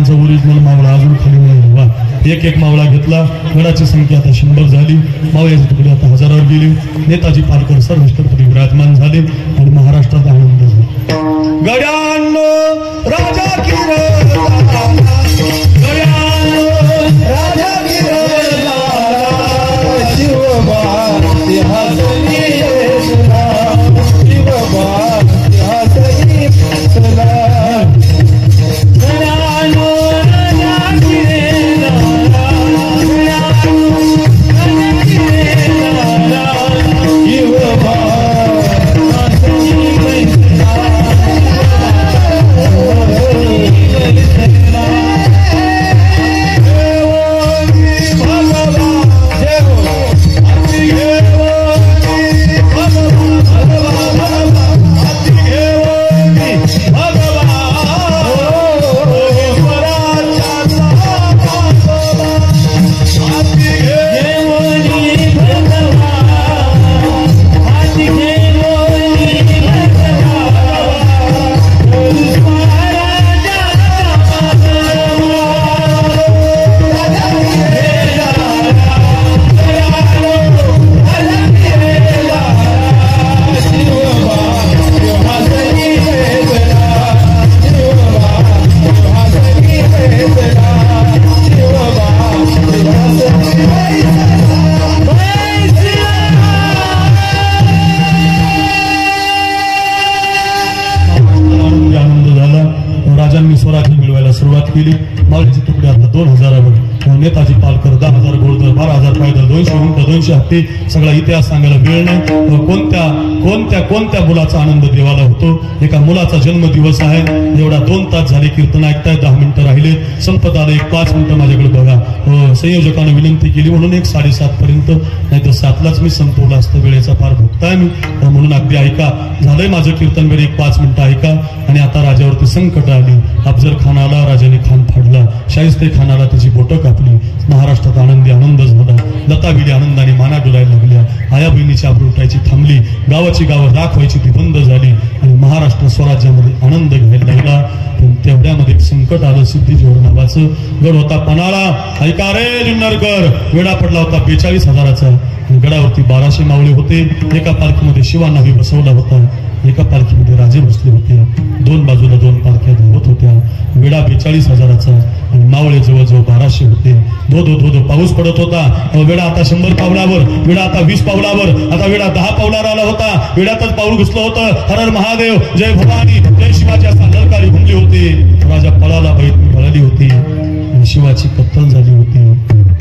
ओरिजिनल मावळा अजून खाली नाही. वा, एक मावळा घेतला. गडाची संख्या आता 100 झाली. मावळ्याची तुकडे आता 1000वर गेली. नेताजी पालकर सर्वश्रेष्ठपदी विराजमान झाले आणि महाराष्ट्रात आनंद झाला. गड्यांनो राजा की राजा की केली. मावळीचे तुकडे आता 2000वर, नेताजी पालकर 10,000 घोडदळ, 12,000 पायदळ, 200 उंट, 200 हत्ती, सगळा इतिहास सांगायला वेळ नाही. कोणत्या मुलाचा आनंद देवाला होतो. एका मुलाचा जन्मदिवस आहे. एवढा 2 तास झाले कीर्तन ऐकताय, 10 मिनिटं राहिले, संपत आलं. 1-5 मिनिटं माझ्याकडे बघा. संयोजकाने विनंती केली म्हणून 1-7:30 पर्यंत, नाही तर 7लाच मी संपवलं असतं. वेळेचा फार भोगताय मी, म्हणून अगदी ऐका. झालंय माझं कीर्तन वेळ, 1-5 मिनिटं ऐका. आणि आता राजावरती संकट आली. अफजल खान आला, राजाने खान फाडला. शाहिस्ते खानाला त्याची बोटं कापली. महाराष्ट्रात आनंदी आनंद झाला. लताबिडी आनंदाने माना डोलायला लागल्या. आया बहिणीची आबरू उठायची थांबली. गावाची गावं राखवायची ती बंद झाली. आणि महाराष्ट्र स्वराज्यामध्ये आनंद घ्यायला लागला. पण तेवढ्यामध्ये एक संकट आलं. सिद्धीजोड नावाचं गड होता पन्हाळा. ऐका रे जुन्नरकर, वेढा पडला होता 42,000चा. गडावरती 1200 मावळे होते. एका पालखीमध्ये शिवांनाही बसवला होता. एका पालखीमध्ये राजे बसले होते. 2 बाजूला 2 पालख्या धावत होत्या. वेढा 42,000चा आणि मावळे जवळजवळ 1200 होते. धो पाऊस पडत होता. वेढा आता 100 पावलावर, वेढा आता 20 पावलावर, आता वेढा 10 पावलावर आला होता. वेढ्यातच पाऊल घुसलं होतं. हर हर महादेव, जय भवानी, जय शिवाजी असा ललकारी घुमली होती. राजा पळाला, बैठणी पळाली होती आणि शिवाची कत्तल झाली होती.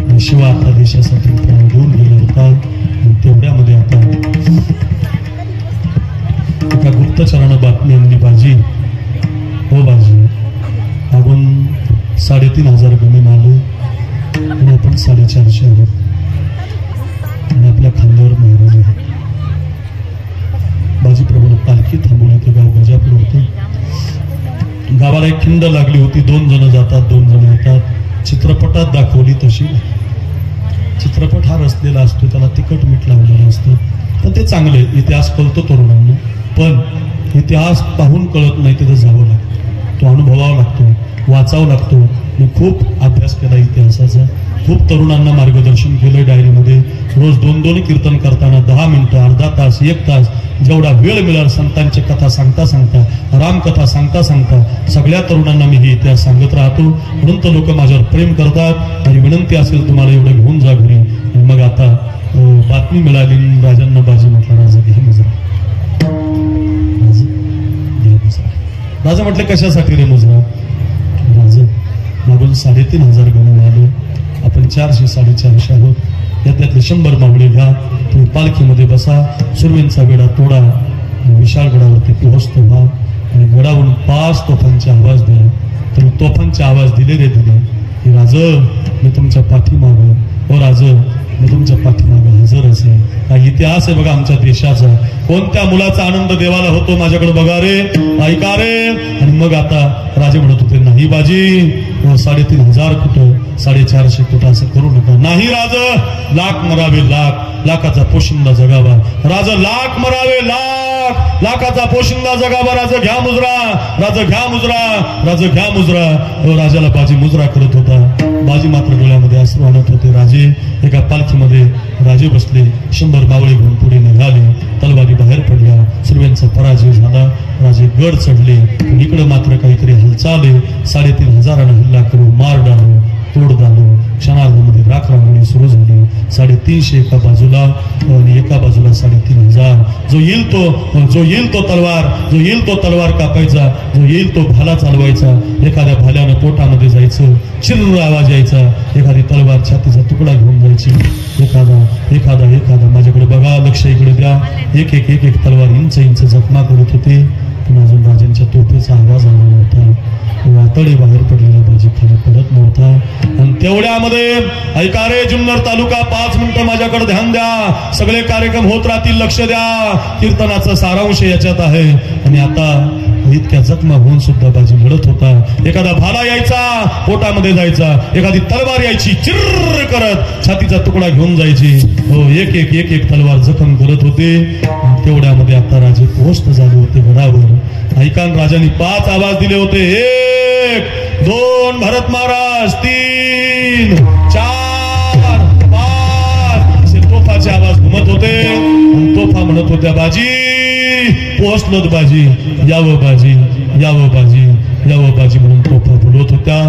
आणि शिवा आपल्या देशासाठी प्राण देऊन गेला होता. आणि तेवढ्यामध्ये आता एका गुप्तचरानं बातमी आणली, बाजी हो बाजी, आपण 3,500 गणे आले आणि आपण 450 आहोत आणि आपल्या खांद्यावर महाराज आहेत. बाजीप्रभूने पालखी थांबवली. ते गाव गजापूर होतं. गावाला एक खिंड लागली होती. 2 जण जातात, 2 जण येतात. चित्रपटात दाखवली तशी. चित्रपट हा रचलेला असतो, त्याला तिखट मीठ लावलेलं असतं. पण ते चांगले इतिहास कळतो तरुणांना. पण इतिहास पाहून कळत नाही, तिथं जावं लागतं. तो अनुभवावा लागतो, वाचावं लागतो. मी खूप अभ्यास केला इतिहासाचा. खूप तरुणांना मार्गदर्शन केलं डायरीमध्ये. रोज 2-2 कीर्तन करताना 10 मिनिटं, अर्धा तास, 1 तास, जेवढा वेळ मिळाला संतांची कथा सांगता सांगता, रामकथा सांगता सांगता सगळ्या तरुणांना मी हे इतिहास सांगत राहतो. म्हणून तर लोक माझ्यावर प्रेम करतात. आणि विनंती असेल तुम्हाला एवढं घेऊन जा घरी. आणि मग आता बातमी मिळाली, राजांना बाजी म्हटलं, राजा घ्या मुजरा. राजा म्हटले कशासाठी रे मुजरा? राजा मागून 3,500 गणून आलो. आपण 400-450 आहोत. त्यातले 100 मावळे घ्या. तुम्ही पालखीमध्ये बसा. सुरवेंचा वेढा तोडा. विशाळ गडावरती पोहोचतो व्हा. आणि गडावरून 5 तोफांचे आवाज द्या. तुम्ही तोफांचे आवाज दिले रे दिले की राज मी तुमच्या पाठीमागं, ओ राज मी तुमच्या पाठीमागं हजर असेल. हा इतिहास आहे बघा आमच्या देशाचा. कोणत्या मुलाचा आनंद देवाला होतो माझ्याकडे बघा रे, ऐका रे. आणि मग आता राजे म्हणत होते नाही बाजी, 3,500 कुठं, 450 कुठं, असं करू नका. नाही राज, लाख मरावे लाख, लाखाचा पोशिंदा जगावा. राज लाख मरावे लाख, लाखाचा पोशिंदा जगावा. राज घ्या मुजरा, राज घ्या मुजरा, राज घ्या मुजरा. राजाला बाजी मुजरा करत होता. बाजी मात्र डोळ्यामध्ये अश्रू आणत होते. राजे एका पालखीमध्ये राजे बसले. 100 मावळे घेऊन पुढे निघाले. तलवारी बाहेर पडल्या. सुरव्यांचा पराजय झाला. राजे गड चढले. इकडे मात्र काहीतरी हालचाल आहे. 3,500 हल्ला करून मार डालो, तोड डालो. क्षणार्धामध्ये राख रांगोळी सुरू झाली. 350 एका बाजूला आणि एका बाजूला 3,500. जो येईल तो तलवार कापायचा. जो येईल तो भाला चालवायचा. एखाद्या भाल्यानं पोटामध्ये जायचं, चिर्र आवाज यायचा. एखादी तलवार छातीचा तुकडा घेऊन जायची. एखादा माझ्याकडे बघा, लक्ष इकडे द्या. एक तलवार इंच जखमा करत होते. पण अजून राजांच्या तोफेचा आवाज आला नव्हता. वातडे बाहेर पडलेला बाजी खाली पडत नव्हता. आणि तेवढ्यामध्ये ऐका रे जुन्नर तालुका, 5 मिनिटं माझ्याकडे ध्यान द्या. सगळे कार्यक्रम होत राहतील, लक्ष द्या. कीर्तनाचा सारांश याच्यात आहे. आणि आता इतक्या जखमा होऊन सुद्धा बाजी लढत होता. एखादा भाला यायचा, पोटामध्ये जायचा. एखादी तलवार यायची, चिर्र करत छातीचा तुकडा घेऊन जायची. हो, एक तलवार जखम करत होते. तेवढ्यामध्ये आता राजे पोहोचत झाले होते गडावर. ऐकान राजांनी 5 आवाज दिले होते. 1, 2 भरत महाराज, 3, 4, 5 असे तोफाचे आवाज घुमत होते. तोफा म्हणत होत्या बाजी पोहोचलोत बाजी, यावं बाजी, यावं बाजी, यावं बाजी म्हणून तोफा बोलवत होत्या.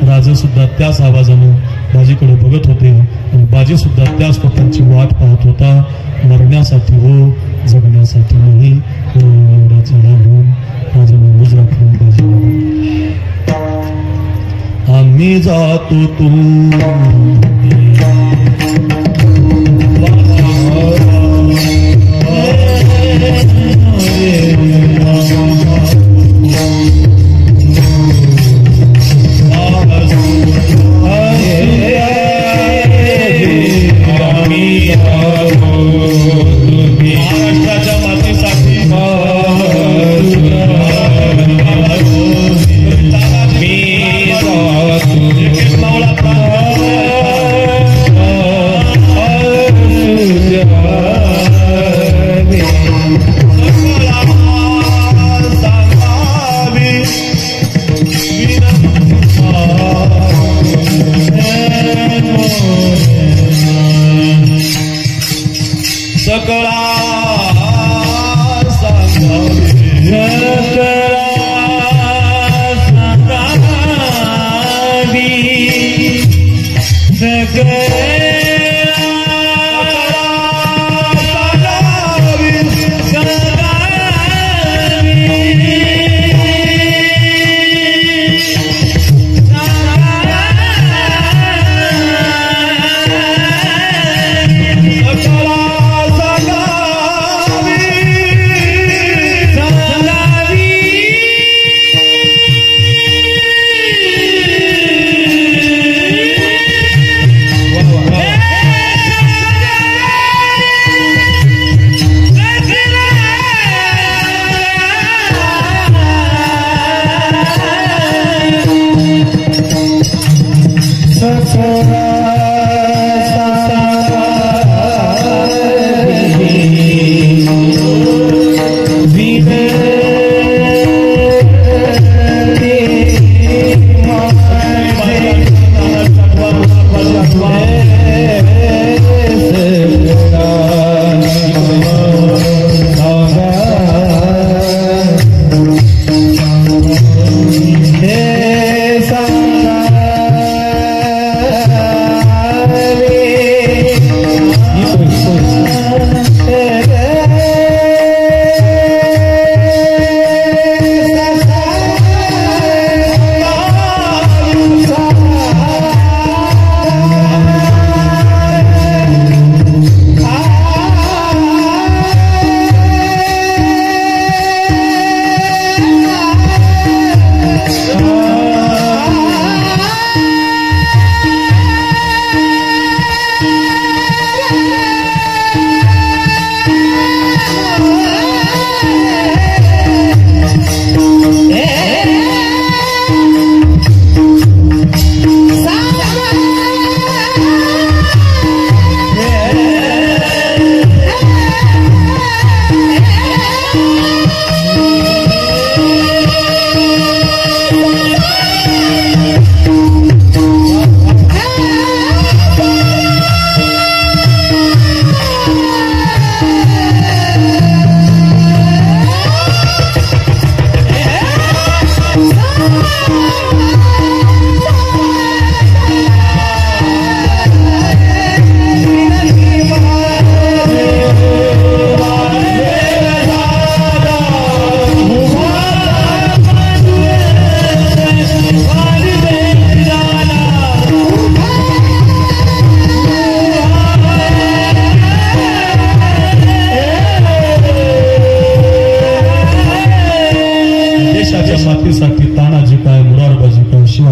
राजा सुद्धा त्याच आवाजानं बाजीकडे बघत होते. आणि बाजी सुद्धा त्याच तोफांची वाट पाहत होता. मरण्यासाठी हो, जगण्यासाठी नाही. एवढा चढा होऊन राजाने मुजरा करून बाजी मी जातो तू महाराष्ट्राच्या मातीसाठी सकळा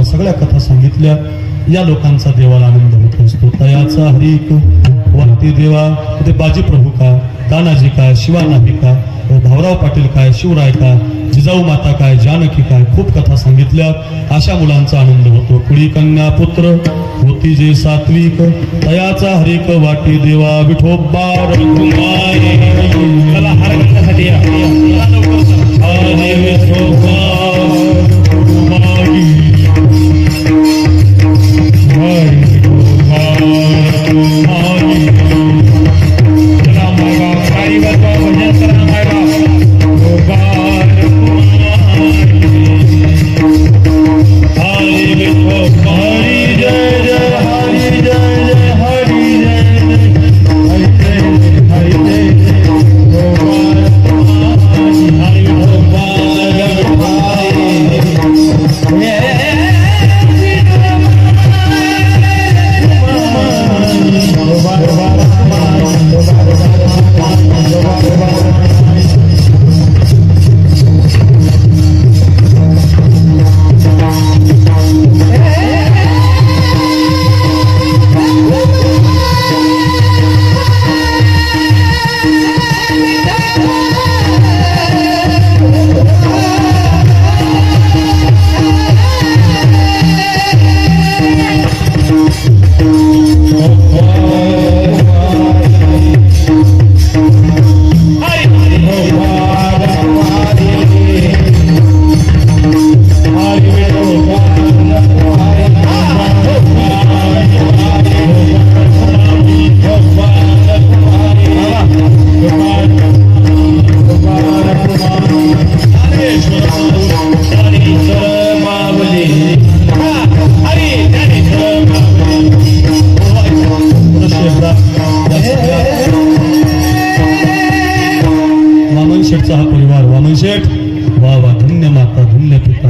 सगळ्या कथा सांगितल्या. या लोकांचा देवाला आनंद होत असतो. तयाचा हरिक वरती देवा ते बाजी प्रभू का, तानाजी काय, शिवा नाभी का, भाऊराव पाटील काय, शिवराय काय, जिजाऊ माता काय, जानकी काय, खूप कथा सांगितल्या. अशा मुलांचा आनंद होतो. कुळी कन्या पुत्र होती जे सात्विक, तयाचा हरिक वाटी देवा विठोबा रघुमाई. चला हार घालण्यासाठी या. हरे विठोबा रघुमाई. वा वा, धन्य माता धन्य पिता,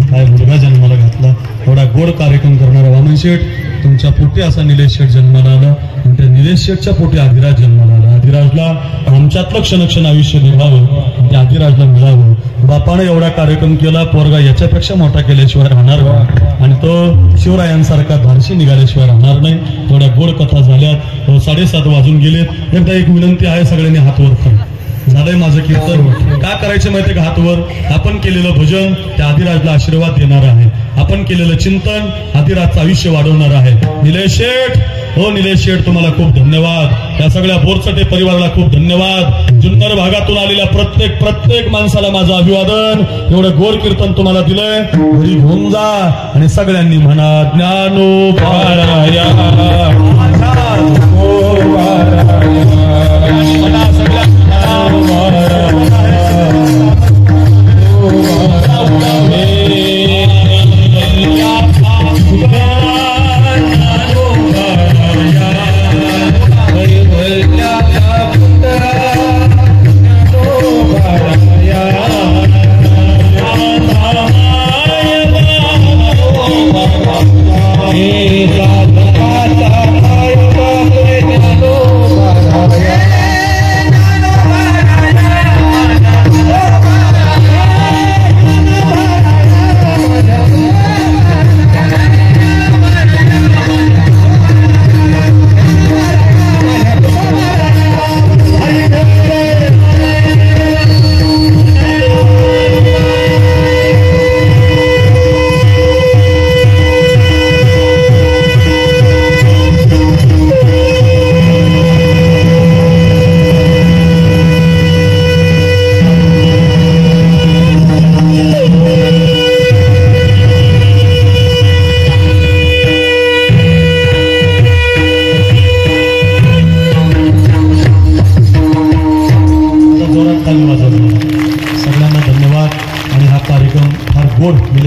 काय मुलगा जन्माला घातला. एवढा गोड कार्यक्रम करणारा वामन शेठ, तुमच्या पोटी असा निलेश शेठ जन्माला आला आणि त्या निलेश शेठच्या पोटी आदिराज जन्माला आला. आदिराजला आमच्यातलं क्षणक्षण आयुष्य निर्वाहं, त्या आदिराजला मिळावं. बापाने एवढा कार्यक्रम केला, पोरगा याच्यापेक्षा मोठा केल्याशिवाय राहणार का? आणि तो शिवरायांसारखा धाडशी निघाल्याशिवाय राहणार नाही. थोड्या गोड कथा झाल्यात, 7:30 वाजून गेलेत. एकदा एक विनंती आहे, सगळ्यांनी हात वर करा. झालंय माझं कीर्तन. का करायचं माहितीये का? हातवर आपण केलेलं भजन त्या आदिराजला आशीर्वाद देणार आहे. आपण केलेलं चिंतन आदिराजचं आयुष्य वाढवणार आहे. निलेश शेठ, हो निलेश शेठ, तुम्हाला खूप धन्यवाद. या सगळ्या बोरचटे परिवाराला खूप धन्यवाद. जुन्नर भागातून आलेल्या प्रत्येक माणसाला माझं अभिवादन. एवढं गोड कीर्तन तुम्हाला दिलंय, घरी घेऊन जा आणि सगळ्यांनी म्हणा ज्ञानोबाराया, म्हणा सगळ्या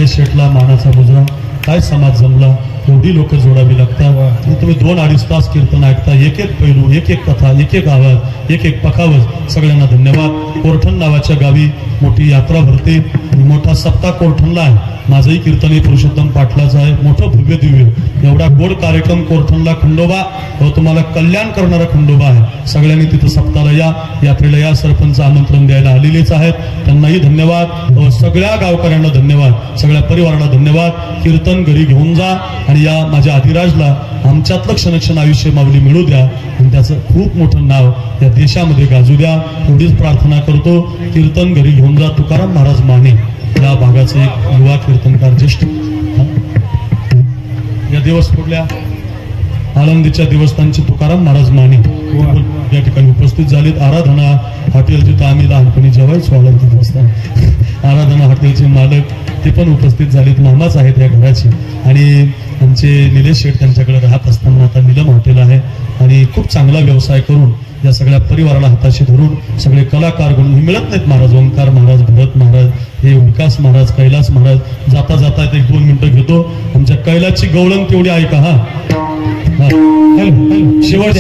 शेठला मानाचा मुजरा. काय समाज जमला, एवढी लोक जोडावी लागतात. तुम्ही 2-2.5 तास कीर्तन ऐकता, एक पैलू, एक कथा, एक आवाज, एक पखावज. सगळ्यांना धन्यवाद. कोरठण नावाच्या गावी मोठी यात्रा भरते आणि मोठा सप्ताह कोरठणला आहे. माझंही कीर्तन हे पुरुषोत्तम पाटलाचं आहे. मोठं भव्य दिव्य एवढा गोड कार्यक्रम कोरठणला. खंडोबा तुम्हाला कल्याण करणारा खंडोबा आहे. सगळ्यांनी तिथं सप्ताहाला या, यात्रेला या. सरपंच आमंत्रण द्यायला आलेलेच आहेत, त्यांनाही धन्यवाद. सगळ्या गावकऱ्यांना धन्यवाद, सगळ्या परिवाराला धन्यवाद. कीर्तन घरी घेऊन जा आणि या माझ्या आदिराजला आमच्यातलं क्षणक्षण आयुष्य माऊली मिळू द्या आणि त्याचं खूप मोठं नाव या देशामध्ये गाजू द्या, एवढीच प्रार्थना करतो. कीर्तन घरी घेऊन जा. तुकाराम महाराज माने या भागाचे एक युवा कीर्तनकार ज्येष्ठ. या दिवस कुठल्या आळंदीच्या दिवसस्थानचे तुकाराम महाराज माने या ठिकाणी उपस्थित झालेत. आराधना हॉटेल, जिथं आम्ही लहानपणी जेवायचो आळंदी दिवसस्थान, आराधना हॉटेलचे मालक ते पण उपस्थित झालेत. मामाच आहेत या घराचे. आणि आमचे निलेश शेठ त्यांच्याकडे राहत असताना आता निलम हॉटेल आहे आणि खूप चांगला व्यवसाय करून या सगळ्या परिवाराला हाताशी धरून सगळे कलाकार गुण मिळत नाहीत. महाराज ओंकार महाराज, भरत महाराज, हे विकास महाराज, कैलास महाराज. जाता जाता 1-2 मिनिटं घेतो. आमच्या कैलासची गवळण तेवढी ऐका. हा शेवट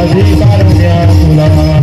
कधी कारुण्या तुला